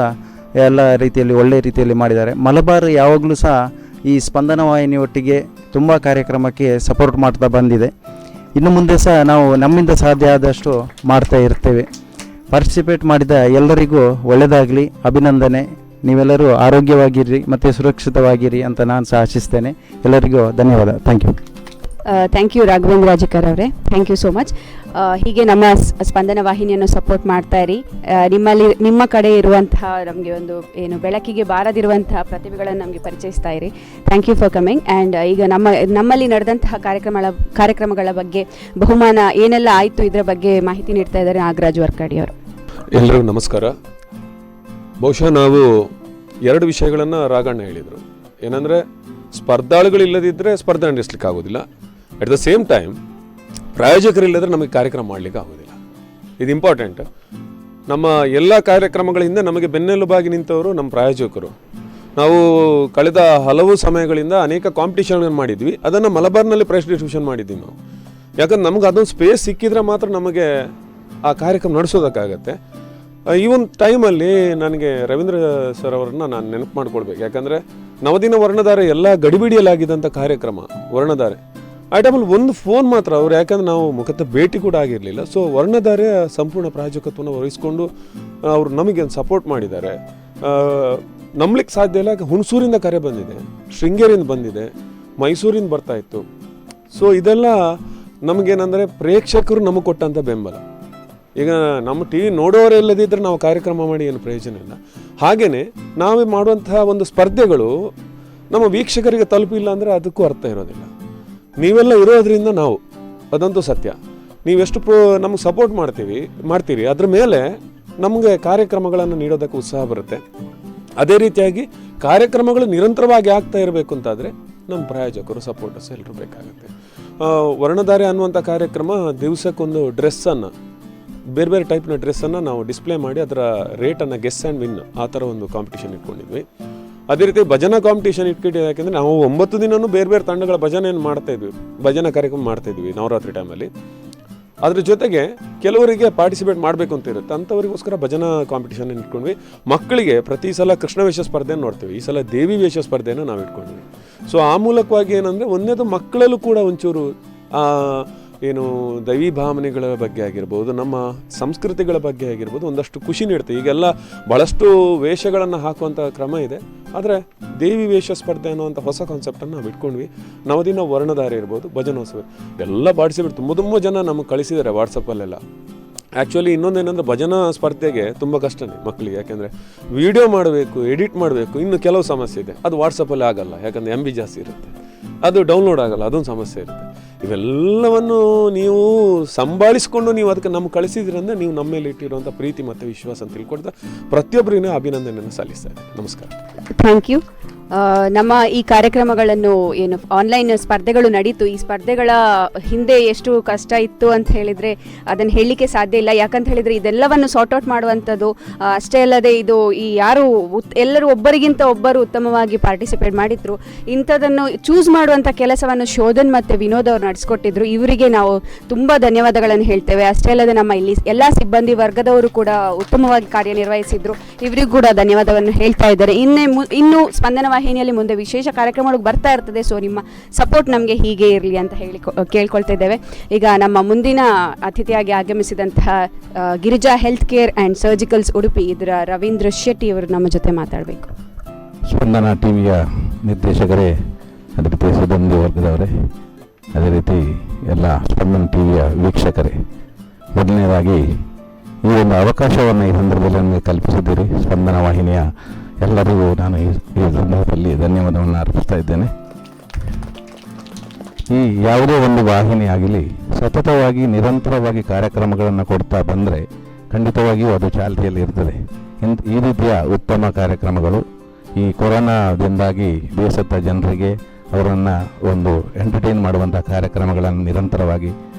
ಎಲ್ಲ ರೀತಿಯಲ್ಲಿ ಒಳ್ಳೆಯ ರೀತಿಯಲ್ಲಿ ಮಾಡಿದ್ದಾರೆ. ಮಲಬಾರ್ ಯಾವಾಗಲೂ ಸಹ ಈ ಸ್ಪಂದನ ವಾಹಿನಿ ಒಟ್ಟಿಗೆ ತುಂಬ ಕಾರ್ಯಕ್ರಮಕ್ಕೆ ಸಪೋರ್ಟ್ ಮಾಡ್ತಾ ಬಂದಿದೆ. ಇನ್ನು ಮುಂದೆ ಸಹ ನಾವು ನಮ್ಮಿಂದ ಸಾಧ್ಯ ಆದಷ್ಟು ಮಾಡ್ತಾ ಇರ್ತೇವೆ. ಪಾರ್ಟಿಸಿಪೇಟ್ ಮಾಡಿದ ಎಲ್ಲರಿಗೂ ಒಳ್ಳೆಯದಾಗಲಿ, ಅಭಿನಂದನೆ. ನೀವೆಲ್ಲರೂ ಆರೋಗ್ಯವಾಗಿರಿ ಮತ್ತು ಸುರಕ್ಷಿತವಾಗಿರಿ ಅಂತ ನಾನು ಸಹ ಆಶಿಸ್ತೇನೆ. ಎಲ್ಲರಿಗೂ ಧನ್ಯವಾದ. Thank you. Thank you Raghavendra Ajekar ಅವರೇ, ಥ್ಯಾಂಕ್ ಯು ಸೋ ಮಚ್. ಹೀಗೆ ನಮ್ಮ ಸ್ಪಂದನ ವಾಹಿನಿಯನ್ನು ಸಪೋರ್ಟ್ ಮಾಡ್ತಾ ಇರಿ. ನಿಮ್ಮ ಕಡೆ ಇರುವಂತಹ ನಮಗೆ ಒಂದು ಬೆಳಕಿಗೆ ಬಾರದಿರುವಂತಹ ಪ್ರತಿಭೆಗಳನ್ನು ನಮಗೆ ಪರಿಚಯಿಸ್ತಾ ಇರಿ. Thank you for coming. And ಈಗ ನಮ್ಮಲ್ಲಿ ನಡೆದಂತಹ ಕಾರ್ಯಕ್ರಮಗಳ ಬಗ್ಗೆ, ಬಹುಮಾನ ಏನೆಲ್ಲ ಆಯಿತು ಇದರ ಬಗ್ಗೆ ಮಾಹಿತಿ ನೀಡ್ತಾ ಇದ್ದಾರೆ ನಾಗರಾಜ್ ವರ್ಕಾಡಿ ಅವರು. ಎಲ್ಲರಿಗೂ ನಮಸ್ಕಾರ. ಬಹುಶಃ ನಾವು 2 ವಿಷಯಗಳನ್ನು ರಾಘಣ್ಣ ಹೇಳಿದರು. ಏನಂದರೆ ಸ್ಪರ್ಧಾಳುಗಳಿಲ್ಲದಿದ್ದರೆ ಸ್ಪರ್ಧೆ ನಡೆಸಲಿಕ್ಕೆ ಆಗೋದಿಲ್ಲ. ಅಟ್ ದ ಸೇಮ್ ಟೈಮ್ ಪ್ರಾಯೋಜಕರಿಲ್ಲದ್ರೆ ನಮಗೆ ಕಾರ್ಯಕ್ರಮ ಮಾಡಲಿಕ್ಕೆ ಆಗೋದಿಲ್ಲ. ಇದು ಇಂಪಾರ್ಟೆಂಟ್. ನಮ್ಮ ಎಲ್ಲ ಕಾರ್ಯಕ್ರಮಗಳ ಹಿಂದೆ ನಮಗೆ ಬೆನ್ನೆಲುಬಾಗಿ ನಿಂತವರು ನಮ್ಮ ಪ್ರಾಯೋಜಕರು. ನಾವು ಕಳೆದ ಹಲವು ಸಮಯಗಳಿಂದ ಅನೇಕ ಕಾಂಪಿಟೇಷನ್ಗಳನ್ನು ಮಾಡಿದ್ವಿ. ಅದನ್ನು ಮಲಬಾರ್ನಲ್ಲಿ ಪ್ರೈಸ್ ಡಿಸ್ಟ್ರಿಬ್ಯೂಷನ್ ಮಾಡಿದ್ವಿ ನಾವು. ಯಾಕಂದ್ರೆ ನಮ್ಗೆ ಅದೊಂದು ಸ್ಪೇಸ್ ಸಿಕ್ಕಿದ್ರೆ ಮಾತ್ರ ನಮಗೆ ಆ ಕಾರ್ಯಕ್ರಮ ನಡೆಸೋದಕ್ಕಾಗತ್ತೆ. ಈ ಒಂದು ಟೈಮಲ್ಲಿ ನನಗೆ ರವೀಂದ್ರ ಸರ್ ಅವರನ್ನು ನಾನು ನೆನಪು ಮಾಡ್ಕೊಳ್ಬೇಕು. ಯಾಕಂದರೆ ನವದಿನ ವರ್ಣಧಾರೆ ಎಲ್ಲ ಗಡಿಬಿಡಿಯಲ್ಲಾಗಿದ್ದಂಥ ಕಾರ್ಯಕ್ರಮ ವರ್ಣಧಾರೆ. ಆ ಟೈಮಲ್ಲಿ ಒಂದು ಫೋನ್ ಮಾತ್ರ ಅವರು, ಯಾಕಂದರೆ ನಾವು ಮುಖದ ಭೇಟಿ ಕೂಡ ಆಗಿರಲಿಲ್ಲ. ಸೊ ವರ್ಣಧಾರೆಯ ಸಂಪೂರ್ಣ ಪ್ರಾಯೋಜಕತ್ವವನ್ನು ವಹಿಸ್ಕೊಂಡು ಅವರು ನಮಗೆ ಸಪೋರ್ಟ್ ಮಾಡಿದ್ದಾರೆ. ನಂಬಲಿಕ್ಕೆ ಸಾಧ್ಯ ಇಲ್ಲ. ಹುಣಸೂರಿಂದ ಕರೆ ಬಂದಿದೆ, ಶೃಂಗೇರಿಯಿಂದ ಬಂದಿದೆ, ಮೈಸೂರಿಂದ ಬರ್ತಾಯಿತ್ತು. ಸೊ ಇದೆಲ್ಲ ನಮಗೇನೆಂದರೆ ಪ್ರೇಕ್ಷಕರು ನಮಗೆ ಕೊಟ್ಟಂಥ ಬೆಂಬಲ. ಈಗ ನಮ್ಮ TV ನೋಡೋರೇ ಇಲ್ಲದಿದ್ದರೆ ನಾವು ಕಾರ್ಯಕ್ರಮ ಮಾಡಿ ಏನು ಪ್ರಯೋಜನ ಇಲ್ಲ. ಹಾಗೆಯೇ ನಾವೇ ಮಾಡುವಂತಹ ಒಂದು ಸ್ಪರ್ಧೆಗಳು ನಮ್ಮ ವೀಕ್ಷಕರಿಗೆ ತಲುಪಿಲ್ಲ ಅಂದರೆ ಅದಕ್ಕೂ ಅರ್ಥ ಇರೋದಿಲ್ಲ. ನೀವೆಲ್ಲ ಇರೋದ್ರಿಂದ ನಾವು, ಅದಂತೂ ಸತ್ಯ. ನೀವೆಷ್ಟು ನಮಗೆ ಸಪೋರ್ಟ್ ಮಾಡ್ತೀರಿ, ಅದ್ರ ಮೇಲೆ ನಮಗೆ ಕಾರ್ಯಕ್ರಮಗಳನ್ನು ನೀಡೋದಕ್ಕೆ ಉತ್ಸಾಹ ಬರುತ್ತೆ. ಅದೇ ರೀತಿಯಾಗಿ ಕಾರ್ಯಕ್ರಮಗಳು ನಿರಂತರವಾಗಿ ಆಗ್ತಾ ಇರಬೇಕು ಅಂತಾದರೆ ನಮ್ಮ ಪ್ರಾಯೋಜಕರು ಸಪೋರ್ಟರ್ಸ್ ಎಲ್ಲರೂ ಬೇಕಾಗುತ್ತೆ. ವರ್ಣಧಾರೆ ಅನ್ನುವಂಥ ಕಾರ್ಯಕ್ರಮ ದಿವಸಕ್ಕೊಂದು ಡ್ರೆಸ್ಸನ್ನು, ಬೇರೆ ಬೇರೆ ಟೈಪ್ನ ಡ್ರೆಸ್ಸನ್ನು ನಾವು ಡಿಸ್ಪ್ಲೇ ಮಾಡಿ ಅದರ ರೇಟನ್ನು ಗೆಸ್ ಆ್ಯಂಡ್ ವಿನ್ ಆ ಥರ ಒಂದು ಕಾಂಪಿಟೇಷನ್ ಇಟ್ಕೊಂಡಿದ್ವಿ. ಅದೇ ರೀತಿ ಭಜನಾ ಕಾಂಪಿಟೇಷನ್ ಇಟ್ಕೊಂಡಿದ್ದು. ಯಾಕೆಂದರೆ ನಾವು 9 ದಿನವೂ ಬೇರೆ ಬೇರೆ ತಂಡಗಳ ಭಜನೆಯನ್ನು ಮಾಡ್ತಾಯಿದ್ವಿ, ಭಜನಾ ಕಾರ್ಯಕ್ರಮ ಮಾಡ್ತಾಯಿದ್ವಿ ನವರಾತ್ರಿ ಟೈಮಲ್ಲಿ. ಅದ್ರ ಜೊತೆಗೆ ಕೆಲವರಿಗೆ ಪಾರ್ಟಿಸಿಪೇಟ್ ಮಾಡಬೇಕು ಅಂತ ಇರುತ್ತೆ, ಅಂಥವರಿಗೋಸ್ಕರ ಭಜನಾ ಕಾಂಪಿಟೇಷನ್ ಇಟ್ಕೊಂಡ್ವಿ. ಮಕ್ಕಳಿಗೆ ಪ್ರತಿ ಸಲ ಕೃಷ್ಣವೇಷ ಸ್ಪರ್ಧೆಯನ್ನು ನೋಡ್ತೀವಿ, ಈ ಸಲ ದೇವಿ ವೇಷ ಸ್ಪರ್ಧೆಯನ್ನು ನಾವು ಇಟ್ಕೊಂಡ್ವಿ. ಸೊ ಆ ಮೂಲಕವಾಗಿ ಏನಂದರೆ ಒಂದೇದು ಮಕ್ಕಳಲ್ಲೂ ಕೂಡ ಒಂಚೂರು ಏನು ದೈವಿ ಭಾವನೆಗಳ ಬಗ್ಗೆ ಆಗಿರ್ಬೋದು, ನಮ್ಮ ಸಂಸ್ಕೃತಿಗಳ ಬಗ್ಗೆ ಆಗಿರ್ಬೋದು ಒಂದಷ್ಟು ಖುಷಿ ನೀಡುತ್ತೆ. ಈಗೆಲ್ಲ ಭಾಳಷ್ಟು ವೇಷಗಳನ್ನು ಹಾಕುವಂಥ ಕ್ರಮ ಇದೆ, ಆದರೆ ದೇವಿ ವೇಷ ಸ್ಪರ್ಧೆ ಅನ್ನುವಂಥ ಹೊಸ ಕಾನ್ಸೆಪ್ಟನ್ನು ನಾವು ಇಟ್ಕೊಂಡ್ವಿ. ನವದಿನ ವರ್ಣಧಾರೆ ಇರ್ಬೋದು, ಭಜನೋತ್ಸವ ಎಲ್ಲ ಪಾರ್ಟಿಸಿಪೇಟ್ ತುಂಬ ಜನ ನಮಗೆ ಕಳಿಸಿದ್ದಾರೆ ವಾಟ್ಸಪ್ಪಲ್ಲೆಲ್ಲ. ಆ್ಯಕ್ಚುಲಿ ಇನ್ನೊಂದೇನೆಂದರೆ ಭಜನಾ ಸ್ಪರ್ಧೆಗೆ ತುಂಬ ಕಷ್ಟನೇ ಮಕ್ಕಳಿಗೆ, ಯಾಕೆಂದರೆ ವೀಡಿಯೋ ಮಾಡಬೇಕು, ಎಡಿಟ್ ಮಾಡಬೇಕು, ಇನ್ನು ಕೆಲವು ಸಮಸ್ಯೆ ಇದೆ. ಅದು ವಾಟ್ಸಪ್ಪಲ್ಲಿ ಆಗಲ್ಲ, ಯಾಕಂದರೆ MB ಜಾಸ್ತಿ ಇರುತ್ತೆ, ಅದು ಡೌನ್ಲೋಡ್ ಆಗಲ್ಲ, ಅದೊಂದು ಸಮಸ್ಯೆ ಇರುತ್ತೆ. ಇವೆಲ್ಲವನ್ನು ನೀವು ಸಂಭಾಳಿಸ್ಕೊಂಡು ನೀವು ಅದಕ್ಕೆ ನಮ್ಗೆ ಕಳಿಸಿದ್ರಂದರೆ ನೀವು ನಮ್ಮ ಮೇಲೆ ಇಟ್ಟಿರುವಂಥ ಪ್ರೀತಿ ಮತ್ತು ವಿಶ್ವಾಸ ಅಂತ ತಿಳ್ಕೊಡ್ತಾ ಪ್ರತಿಯೊಬ್ಬರಿಗೂ ಅಭಿನಂದನೆಯನ್ನು ಸಲ್ಲಿಸ್ತಾ ಇದ್ದೀನಿ. ನಮಸ್ಕಾರ. Thank you. ನಮ್ಮ ಈ ಕಾರ್ಯಕ್ರಮಗಳನ್ನು ಏನು ಆನ್ಲೈನ್ ಸ್ಪರ್ಧೆಗಳು ನಡೀತು, ಈ ಸ್ಪರ್ಧೆಗಳ ಹಿಂದೆ ಎಷ್ಟು ಕಷ್ಟ ಇತ್ತು ಅಂತ ಹೇಳಿದರೆ ಅದನ್ನು ಹೇಳಲಿಕ್ಕೆ ಸಾಧ್ಯ ಇಲ್ಲ. ಯಾಕಂತ ಹೇಳಿದರೆ ಇದೆಲ್ಲವನ್ನು ಸಾರ್ಟ್ ಔಟ್ ಮಾಡುವಂಥದ್ದು ಅಷ್ಟೇ ಅಲ್ಲದೆ ಇದು ಈ ಯಾರು ಎಲ್ಲರೂ ಒಬ್ಬರಿಗಿಂತ ಒಬ್ಬರು ಉತ್ತಮವಾಗಿ ಪಾರ್ಟಿಸಿಪೇಟ್ ಮಾಡಿದ್ರು, ಇಂಥದನ್ನು ಚೂಸ್ ಮಾಡುವಂಥ ಕೆಲಸವನ್ನು ಶೋಧನ್ ಮತ್ತು ವಿನೋದ್ ಅವರು ನಡೆಸ್ಕೊಟ್ಟಿದ್ರು. ಇವರಿಗೆ ನಾವು ತುಂಬ ಧನ್ಯವಾದಗಳನ್ನು ಹೇಳ್ತೇವೆ. ಅಷ್ಟೇ ಅಲ್ಲದೆ ನಮ್ಮ ಇಲ್ಲಿ ಎಲ್ಲ ಸಿಬ್ಬಂದಿ ವರ್ಗದವರು ಕೂಡ ಉತ್ತಮವಾಗಿ ಕಾರ್ಯನಿರ್ವಹಿಸಿದ್ರು, ಇವರಿಗೂ ಕೂಡ ಧನ್ಯವಾದವನ್ನು ಹೇಳ್ತಾ ಇದ್ದಾರೆ. ಇನ್ನು ಸ್ಪಂದನ ವಾಹಿನಿಯಲ್ಲಿ ಮುಂದೆ ವಿಶೇಷ ಕಾರ್ಯಕ್ರಮಗಳು ಬರ್ತಾ ಇರ್ತದೆ. ಸೊ ನಿಮ್ಮ ಸಪೋರ್ಟ್ ನಮಗೆ ಹೀಗೆ ಇರಲಿ ಅಂತ ಕೇಳ್ಕೊಳ್ತಾ ಇದ್ದೇವೆ. ಈಗ ನಮ್ಮ ಮುಂದಿನ ಅತಿಥಿಯಾಗಿ ಆಗಮಿಸಿದಂತಹ Girija health care and surgicals Udupi ಇದರ ರವೀಂದ್ರ ಶೆಟ್ಟಿ ಅವರು ನಮ್ಮ ಜೊತೆ ಮಾತಾಡಬೇಕು. ಸ್ಪಂದನ ಟಿವಿಯ ನಿರ್ದೇಶಕರೇ, ಅದೇ ರೀತಿ ಸಿಬ್ಬಂದಿ ವರ್ಗದವರೇ, ಅದೇ ರೀತಿ ಎಲ್ಲ ಸ್ಪಂದನ ಟಿವಿಯ ವೀಕ್ಷಕರೇ, ಮೊದಲನೇದಾಗಿ ಈ ಒಂದು ಅವಕಾಶವನ್ನು ಈ ಸಂದರ್ಭದಲ್ಲಿ ನಮಗೆ ಕಲ್ಪಿಸಿದ್ದೀರಿ. ಸ್ಪಂದನ ವಾಹಿನಿಯ ಎಲ್ಲರಿಗೂ ನಾನು ಈ ಸಂದರ್ಭದಲ್ಲಿ ಧನ್ಯವಾದವನ್ನು ಅರ್ಪಿಸ್ತಾ ಇದ್ದೇನೆ. ಈ ಯಾವುದೇ ಒಂದು ವಾಹಿನಿ ಆಗಲಿ ಸತತವಾಗಿ ನಿರಂತರವಾಗಿ ಕಾರ್ಯಕ್ರಮಗಳನ್ನು ಕೊಡ್ತಾ ಬಂದರೆ ಖಂಡಿತವಾಗಿಯೂ ಅದು ಚಾಲ್ತಿಯಲ್ಲಿ ಇರ್ತದೆ. ಈ ರೀತಿಯ ಉತ್ತಮ ಕಾರ್ಯಕ್ರಮಗಳು ಈ ಕೊರೋನಾದಿಂದಾಗಿ ಬೇಸತ್ತ ಜನರಿಗೆ ಅವರನ್ನು ಒಂದು ಎಂಟರ್ಟೈನ್ ಮಾಡುವಂಥ ಕಾರ್ಯಕ್ರಮಗಳನ್ನು ನಿರಂತರವಾಗಿ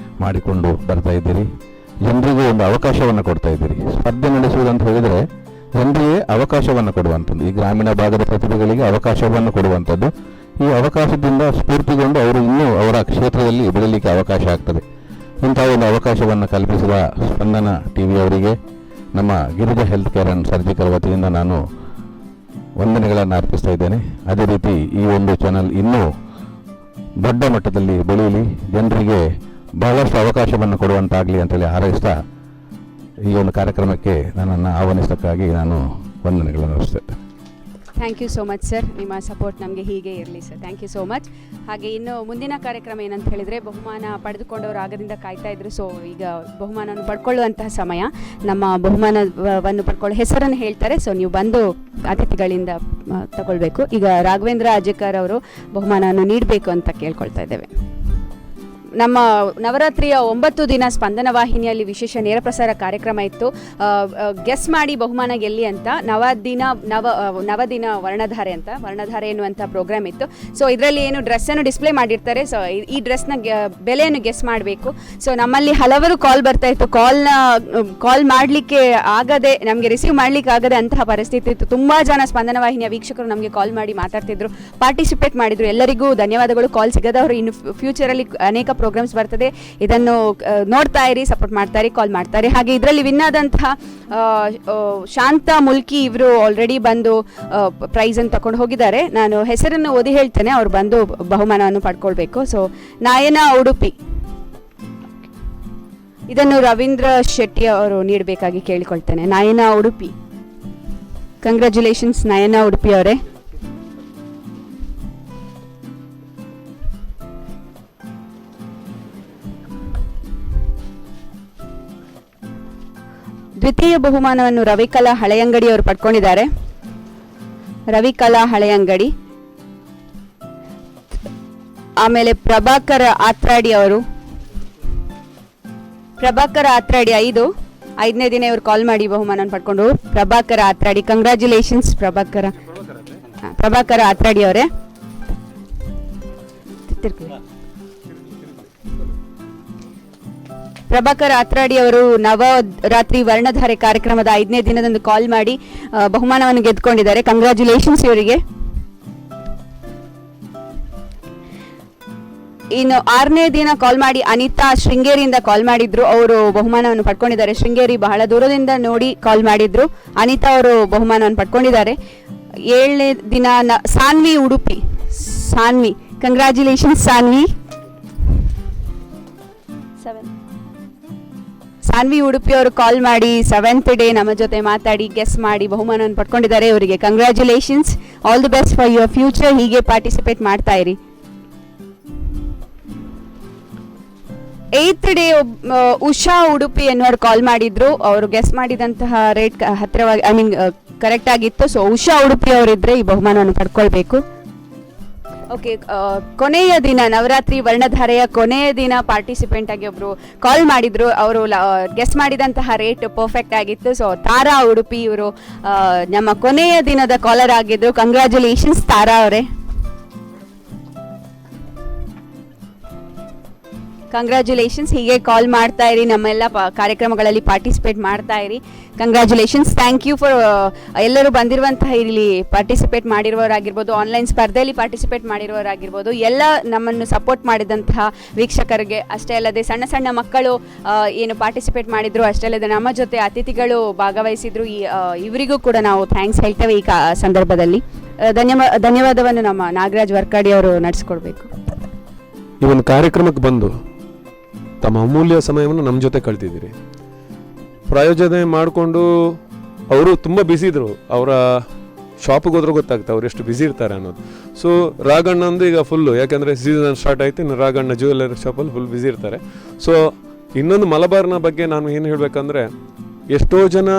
ಮಾಡಿಕೊಂಡು ಬರ್ತಾ ಇದ್ದೀರಿ. ಜನರಿಗೂ ಒಂದು ಅವಕಾಶವನ್ನು ಕೊಡ್ತಾ ಇದ್ದೀರಿ. ಸ್ಪರ್ಧೆ ನಡೆಸುವುದಂತ ಹೇಳಿದರೆ ಜನರಿಗೆ ಅವಕಾಶವನ್ನು ಕೊಡುವಂಥದ್ದು, ಈ ಗ್ರಾಮೀಣ ಭಾಗದ ಪ್ರತಿಭೆಗಳಿಗೆ ಅವಕಾಶವನ್ನು ಕೊಡುವಂಥದ್ದು. ಈ ಅವಕಾಶದಿಂದ ಸ್ಫೂರ್ತಿಗೊಂಡು ಅವರು ಇನ್ನೂ ಅವರ ಕ್ಷೇತ್ರದಲ್ಲಿ ಬೆಳೀಲಿಕ್ಕೆ ಅವಕಾಶ ಆಗ್ತದೆ. ಇಂಥ ಒಂದು ಅವಕಾಶವನ್ನು ಕಲ್ಪಿಸಿದ ಸ್ಪಂದನ ಟಿವಿಯವರಿಗೆ ನಮ್ಮ Girija health care and surgical ವತಿಯಿಂದ ನಾನು ವಂದನೆಗಳನ್ನು ಅರ್ಪಿಸ್ತಾ ಇದ್ದೇನೆ. ಅದೇ ರೀತಿ ಈ ಒಂದು ಚಾನಲ್ ಇನ್ನೂ ದೊಡ್ಡ ಮಟ್ಟದಲ್ಲಿ ಬೆಳೆಯಲಿ, ಜನರಿಗೆ ಬಹಳಷ್ಟು ಅವಕಾಶವನ್ನು ಕೊಡುವಂತಾಗಲಿ ಅಂತೇಳಿ ಹಾರೈಸ್ತಾ ಈ ಒಂದು ಕಾರ್ಯಕ್ರಮಕ್ಕೆ ನನ್ನನ್ನು ಆಹ್ವಾನಿಸೋಕ್ಕಾಗಿ ನಾನು ವಂದನೆಗಳನ್ನು ಅರ್ಪಿಸ್ತೇನೆ. Thank you so much sir, ನಿಮ್ಮ ಸಪೋರ್ಟ್ ನಮಗೆ ಹೀಗೆ ಇರಲಿ sir. Thank you so much. ಹಾಗೆ ಇನ್ನು ಮುಂದಿನ ಕಾರ್ಯಕ್ರಮ ಏನಂತ ಹೇಳಿದರೆ, ಬಹುಮಾನ ಪಡೆದುಕೊಂಡವರು ಆಗದಿಂದ ಕಾಯ್ತಾ ಇದ್ರು. ಸೊ ಈಗ ಬಹುಮಾನವನ್ನು ಪಡ್ಕೊಳ್ಳುವಂತಹ ಸಮಯ. ನಮ್ಮ ಬಹುಮಾನವನ್ನು ಪಡ್ಕೊಳ್ಳೋ ಹೆಸರನ್ನು ಹೇಳ್ತಾರೆ, ಸೊ ನೀವು ಬಂದು ಅತಿಥಿಗಳಿಂದ ತಗೊಳ್ಬೇಕು. ಈಗ ರಾಘವೇಂದ್ರ ಅಜೇಕರ್ ಅವರು ಬಹುಮಾನವನ್ನು ನೀಡಬೇಕು ಅಂತ ಕೇಳ್ಕೊಳ್ತಾ ಇದ್ದೇವೆ. ನಮ್ಮ ನವರಾತ್ರಿಯ 9 ದಿನ ಸ್ಪಂದನ ವಾಹಿನಿಯಲ್ಲಿ ವಿಶೇಷ ನೇರ ಪ್ರಸಾರ ಕಾರ್ಯಕ್ರಮ ಇತ್ತು. ಗೆಸ್ ಮಾಡಿ ಬಹುಮಾನ ಗೆಲ್ಲಿ ಅಂತ ನವದಿನ ವರ್ಣಧಾರೆ ಅಂತ ವರ್ಣಧಾರೆ ಎನ್ನುವಂಥ ಪ್ರೋಗ್ರಾಮ್ ಇತ್ತು. ಸೊ ಇದರಲ್ಲಿ ಏನು ಡ್ರೆಸ್ಸನ್ನು ಡಿಸ್ಪ್ಲೇ ಮಾಡಿರ್ತಾರೆ. ಸೊ ಈ ಡ್ರೆಸ್ನ ಬೆಲೆಯನ್ನು ಗೆಸ್ ಮಾಡಬೇಕು. ಸೊ ನಮ್ಮಲ್ಲಿ ಹಲವರು ಕಾಲ್ ಬರ್ತಾ ಇತ್ತು. ಕಾಲ್ ಮಾಡಲಿಕ್ಕೆ ಆಗದೆ, ನಮಗೆ ರಿಸೀವ್ ಮಾಡಲಿಕ್ಕೆ ಆಗದೆ ಅಂತಹ ಪರಿಸ್ಥಿತಿ ಇತ್ತು. ತುಂಬ ಜನ ಸ್ಪಂದನ ವಾಹಿನಿಯ ವೀಕ್ಷಕರು ನಮಗೆ ಕಾಲ್ ಮಾಡಿ ಮಾತಾಡ್ತಿದ್ರು, ಪಾರ್ಟಿಸಿಪೇಟ್ ಮಾಡಿದ್ರು. ಎಲ್ಲರಿಗೂ ಧನ್ಯವಾದಗಳು. ಕಾಲ್ ಸಿಗದವರು ಇನ್ನು ಫ್ಯೂಚರಲ್ಲಿ ಅನೇಕ ಪ್ರೋಗ್ರಾಮ್ಸ್ ಬರ್ತದೆ, ಇದನ್ನು ನೋಡ್ತಾ ಇರಿ, ಸಪೋರ್ಟ್ ಮಾಡ್ತಾ ಇರಿ, ಕಾಲ್ ಮಾಡ್ತಾ ಇರಿ. ಹಾಗೆ ಇದರಲ್ಲಿ ವಿನ್ ಆದಂತಹ ಶಾಂತ ಮುಲ್ಕಿ ಇವರು ಆಲ್ರೆಡಿ ಬಂದು ಪ್ರೈಸನ್ನು ತಗೊಂಡು ಹೋಗಿದ್ದಾರೆ. ನಾನು ಹೆಸರನ್ನು ಓದಿ ಹೇಳ್ತೇನೆ, ಅವ್ರು ಬಂದು ಬಹುಮಾನವನ್ನು ಪಡ್ಕೊಳ್ಬೇಕು. ಸೊ ನಾಯನ ಉಡುಪಿ, ಇದನ್ನು ರವೀಂದ್ರ ಶೆಟ್ಟಿ ಅವರು ನೀಡಬೇಕಾಗಿ ಕೇಳಿಕೊಳ್ತೇನೆ. ನಾಯನ ಉಡುಪಿ, ಕಂಗ್ರ್ಯಾಚುಲೇಷನ್ಸ್ ನಾಯನ ಉಡುಪಿ ಅವರೇ. ದ್ವಿತೀಯ ಬಹುಮಾನವನ್ನು ರವಿಕಲಾ ಹಳೆಯಂಗಡಿ ಅವರು ಪಡ್ಕೊಂಡಿದ್ದಾರೆ. ರವಿಕಲಾ ಹಳೆಯಂಗಡಿ. ಆಮೇಲೆ ಪ್ರಭಾಕರ ಆತ್ರಾಡಿ ಅವರು, ಪ್ರಭಾಕರ ಆತ್ರಾಡಿ 5, 5ನೇ ದಿನ ಇವರು ಕಾಲ್ ಮಾಡಿ ಬಹುಮಾನವನ್ನು ಪಡ್ಕೊಂಡು ಪ್ರಭಾಕರ ಆತ್ರಾಡಿ. ಕಂಗ್ರ್ಯಾಚುಲೇಷನ್ಸ್ ಪ್ರಭಾಕರ ಆತ್ರಾಡಿ ಅವರೇ. ಪ್ರಭಾಕರ್ ಆತ್ರಾಡಿ ಅವರು ನವರಾತ್ರಿ ವರ್ಣಧಾರೆ ಕಾರ್ಯಕ್ರಮದ 5ನೇ ದಿನದಂದು ಕಾಲ್ ಮಾಡಿ ಬಹುಮಾನವನ್ನು ಗೆದ್ದುಕೊಂಡಿದ್ದಾರೆ. ಕಂಗ್ರ್ಯಾಚುಲೇಷನ್ಸ್ ಇವರಿಗೆ. ಇನ್ನು 6ನೇ ದಿನ ಕಾಲ್ ಮಾಡಿ ಅನಿತಾ ಶೃಂಗೇರಿಯಿಂದ ಕಾಲ್ ಮಾಡಿದ್ರು, ಅವರು ಬಹುಮಾನವನ್ನು ಪಡ್ಕೊಂಡಿದ್ದಾರೆ. ಶೃಂಗೇರಿ ಬಹಳ ದೂರದಿಂದ ನೋಡಿ ಕಾಲ್ ಮಾಡಿದ್ರು. ಅನಿತಾ ಅವರು ಬಹುಮಾನವನ್ನು ಪಡ್ಕೊಂಡಿದ್ದಾರೆ. 7ನೇ ದಿನ ಸಾನ್ವಿ ಉಡುಪಿ. ಕಂಗ್ರ್ಯಾಚುಲೇಷನ್ಸ್ ಸಾನ್ವಿ ಉಡುಪಿ ಅವರು ಕಾಲ್ ಮಾಡಿ 7th ಡೇ ನಮ್ಮ ಜೊತೆ ಮಾತಾಡಿ ಗೆಸ್ ಮಾಡಿ ಬಹುಮಾನವನ್ನು ಪಡ್ಕೊಂಡಿದ್ದಾರೆ. ಇವರಿಗೆ congratulations, all the best for your future. ಹೀಗೆ ಪಾರ್ಟಿಸಿಪೇಟ್ ಮಾಡ್ತಾ ಇರಿ. 8th ಡೇ ಉಷಾ ಉಡುಪಿ ಎನ್ನುವರು ಕಾಲ್ ಮಾಡಿದ್ರು. ಅವರು ಗೆಸ್ ಮಾಡಿದಂತಹ ರೇಟ್ ಹತ್ತಿರವಾಗಿ ಕರೆಕ್ಟ್ ಆಗಿತ್ತು. ಸೊ ಉಷಾ ಉಡುಪಿ ಅವರಿದ್ರೆ ಈ ಬಹುಮಾನವನ್ನು ಪಡ್ಕೊಳ್ಬೇಕು. ಓಕೆ, ಕೊನೆಯ ದಿನ ನವರಾತ್ರಿ ವರ್ಣಧಾರೆಯ ಕೊನೆಯ ದಿನ ಪಾರ್ಟಿಸಿಪೆಂಟ್ ಆಗಿ ಒಬ್ರು ಕಾಲ್ ಮಾಡಿದ್ರು. ಅವರು ಗೆಸ್ ಮಾಡಿದಂತಹ ರೇಟ್ ಪರ್ಫೆಕ್ಟ್ ಆಗಿತ್ತು. ಸೊ ತಾರಾ ಉಡುಪಿ ಇವರು ನಮ್ಮ ಕೊನೆಯ ದಿನದ ಕಾಲರ್ ಆಗಿದ್ರು. ಕಂಗ್ರ್ಯಾಚುಲೇಷನ್ಸ್ ತಾರಾ ಅವರೇ. ಕಂಗ್ರ್ಯಾಚುಲೇಷನ್ಸ್. ಹೀಗೆ ಕಾಲ್ ಮಾಡ್ತಾ ಇರಿ, ನಮ್ಮೆಲ್ಲ ಕಾರ್ಯಕ್ರಮಗಳಲ್ಲಿ ಪಾರ್ಟಿಸಿಪೇಟ್ ಮಾಡ್ತಾ ಇರಿ. ಕಂಗ್ರ್ಯಾಚುಲೇಷನ್ಸ್. ಥ್ಯಾಂಕ್ ಯು ಫಾರ್ ಎಲ್ಲರೂ ಬಂದಿರುವಂತಹ ಇಲ್ಲಿ ಪಾರ್ಟಿಸಿಪೇಟ್ ಮಾಡಿರುವವರಾಗಿರ್ಬೋದು, ಆನ್ಲೈನ್ ಸ್ಪರ್ಧೆಯಲ್ಲಿ ಪಾರ್ಟಿಸಿಪೇಟ್ ಮಾಡಿರುವವರಾಗಿರ್ಬೋದು, ಎಲ್ಲ ನಮ್ಮನ್ನು ಸಪೋರ್ಟ್ ಮಾಡಿದಂತಹ ವೀಕ್ಷಕರಿಗೆ, ಅಷ್ಟೇ ಅಲ್ಲದೆ ಸಣ್ಣ ಸಣ್ಣ ಮಕ್ಕಳು ಏನು ಪಾರ್ಟಿಸಿಪೇಟ್ ಮಾಡಿದ್ರು, ಅಷ್ಟೇ ಅಲ್ಲದೆ ನಮ್ಮ ಜೊತೆ ಅತಿಥಿಗಳು ಭಾಗವಹಿಸಿದ್ರು. ಇವರಿಗೂ ಕೂಡ ನಾವು ಥ್ಯಾಂಕ್ಸ್ ಹೇಳ್ತೇವೆ ಈ ಸಂದರ್ಭದಲ್ಲಿ. ಧನ್ಯವಾದವನ್ನು ನಮ್ಮ ನಾಗರಾಜ್ ವರ್ಕಾಡಿ ಅವರು ನಡೆಸ್ಕೊಡ್ಬೇಕು. ಈ ಒಂದು ಕಾರ್ಯಕ್ರಮಕ್ಕೆ ಬಂದು ತಮ್ಮ ಅಮೂಲ್ಯ ಸಮಯವನ್ನು ನಮ್ಮ ಜೊತೆ ಕಳ್ತಿದ್ದೀರಿ. ಪ್ರಾಯೋಜನೆ ಮಾಡಿಕೊಂಡು ಅವರು ತುಂಬ ಬ್ಯುಸಿ ಇದ್ರು. ಅವರ ಶಾಪಿಗೆ ಹೋದ್ರೆ ಗೊತ್ತಾಗ್ತದೆ ಅವ್ರು ಎಷ್ಟು ಬ್ಯುಸಿ ಇರ್ತಾರೆ ಅನ್ನೋದು. ಸೊ ರಾಘಣ್ಣ ಅಂದು ಈಗ ಫುಲ್ಲು, ಯಾಕೆಂದರೆ ಸೀಸನ್ ಸ್ಟಾರ್ಟ್ ಆಯ್ತು, ಇನ್ನು ರಾಘಣ್ಣ ಜ್ಯುವೆಲ್ಲರಿ ಶಾಪಲ್ಲಿ ಫುಲ್ ಬ್ಯುಸಿ ಇರ್ತಾರೆ. ಸೊ ಇನ್ನೊಂದು ಮಲಬಾರ್ನ ಬಗ್ಗೆ ನಾನು ಏನು ಹೇಳಬೇಕಂದ್ರೆ, ಎಷ್ಟೋ ಜನ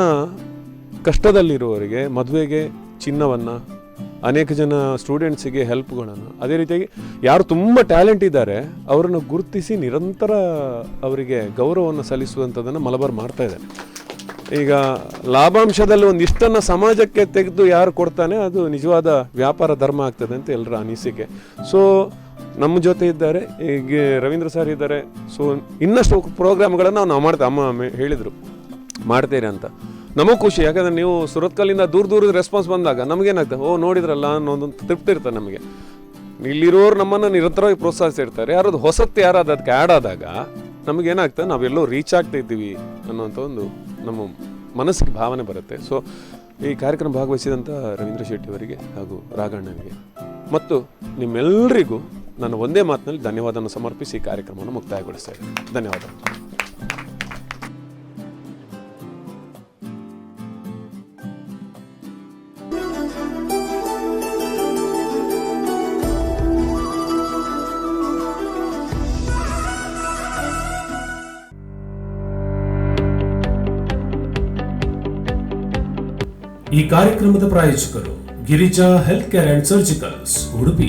ಕಷ್ಟದಲ್ಲಿರುವವರಿಗೆ ಮದುವೆಗೆ ಚಿನ್ನವನ್ನು, ಅನೇಕ ಜನ ಸ್ಟೂಡೆಂಟ್ಸಿಗೆ ಹೆಲ್ಪ್ಗಳನ್ನು, ಅದೇ ರೀತಿಯಾಗಿ ಯಾರು ತುಂಬ ಟ್ಯಾಲೆಂಟ್ ಇದ್ದಾರೆ ಅವರನ್ನು ಗುರುತಿಸಿ ನಿರಂತರ ಅವರಿಗೆ ಗೌರವವನ್ನು ಸಲ್ಲಿಸುವಂಥದ್ದನ್ನು ಮಲಬಾರ್ ಮಾಡ್ತಾ ಇದ್ದಾರೆ. ಈಗ ಲಾಭಾಂಶದಲ್ಲಿ ಒಂದಿಷ್ಟನ್ನು ಸಮಾಜಕ್ಕೆ ತೆಗೆದು ಯಾರು ಕೊಡ್ತಾನೆ ಅದು ನಿಜವಾದ ವ್ಯಾಪಾರ ಧರ್ಮ ಆಗ್ತದೆ ಅಂತ ಎಲ್ಲರ ಅನಿಸಿಕೆ. ಸೊ ನಮ್ಮ ಜೊತೆ ಇದ್ದಾರೆ, ಈಗ ರವೀಂದ್ರ ಸರ್ ಇದ್ದಾರೆ. ಸೊ ಇನ್ನಷ್ಟು ಪ್ರೋಗ್ರಾಮ್ಗಳನ್ನು ನಾವು ಮಾಡ್ತೇವೆ. ಅಮ್ಮ ಹೇಳಿದರು ಮಾಡ್ತೀರಿ ಅಂತ. ನಮಗೂ ಖುಷಿ, ಯಾಕಂದರೆ ನೀವು ಸುರತ್ಕಲ್ಲಿಂದ ದೂರದ ರೆಸ್ಪಾನ್ಸ್ ಬಂದಾಗ ನಮಗೇನಾಗ್ತದೆ, ಓ ನೋಡಿದ್ರಲ್ಲ ಅನ್ನೋದೊಂದು ತೃಪ್ತಿ ಇರ್ತದೆ ನಮಗೆ. ಇಲ್ಲಿರೋರು ನಮ್ಮನ್ನು ನಿರಂತರವಾಗಿ ಪ್ರೋತ್ಸಾಹಿಸಿರ್ತಾರೆ. ಯಾರಾದ್ರು ಹೊಸತ್ತು ಯಾರಾದ್ರು ಅದಕ್ಕೆ ಆ್ಯಡ್ ಆದಾಗ ನಮಗೇನಾಗ್ತದೆ, ನಾವೆಲ್ಲೋ ರೀಚ್ ಆಗ್ತಾ ಇದ್ದೀವಿ ಅನ್ನೋಂಥ ಒಂದು ನಮ್ಮ ಮನಸ್ಸಿಗೆ ಭಾವನೆ ಬರುತ್ತೆ. ಸೊ ಈ ಕಾರ್ಯಕ್ರಮ ಭಾಗವಹಿಸಿದಂಥ ರವೀಂದ್ರ ಶೆಟ್ಟಿ ಅವರಿಗೆ ಹಾಗೂ ರಾಘಣ್ಣನಿಗೆ ಮತ್ತು ನಿಮ್ಮೆಲ್ಲರಿಗೂ ನಾನು ಒಂದೇ ಮಾತಿನಲ್ಲಿ ಧನ್ಯವಾದವನ್ನು ಸಮರ್ಪಿಸಿ ಈ ಕಾರ್ಯಕ್ರಮವನ್ನು ಮುಕ್ತಾಯಗೊಳಿಸ್ತಾ ಇದ್ದೀನಿ. ಧನ್ಯವಾದ. ಈ ಕಾರ್ಯಕ್ರಮದ ಪ್ರಾಯೋಜಕರು Girija health care and surgicals Udupi.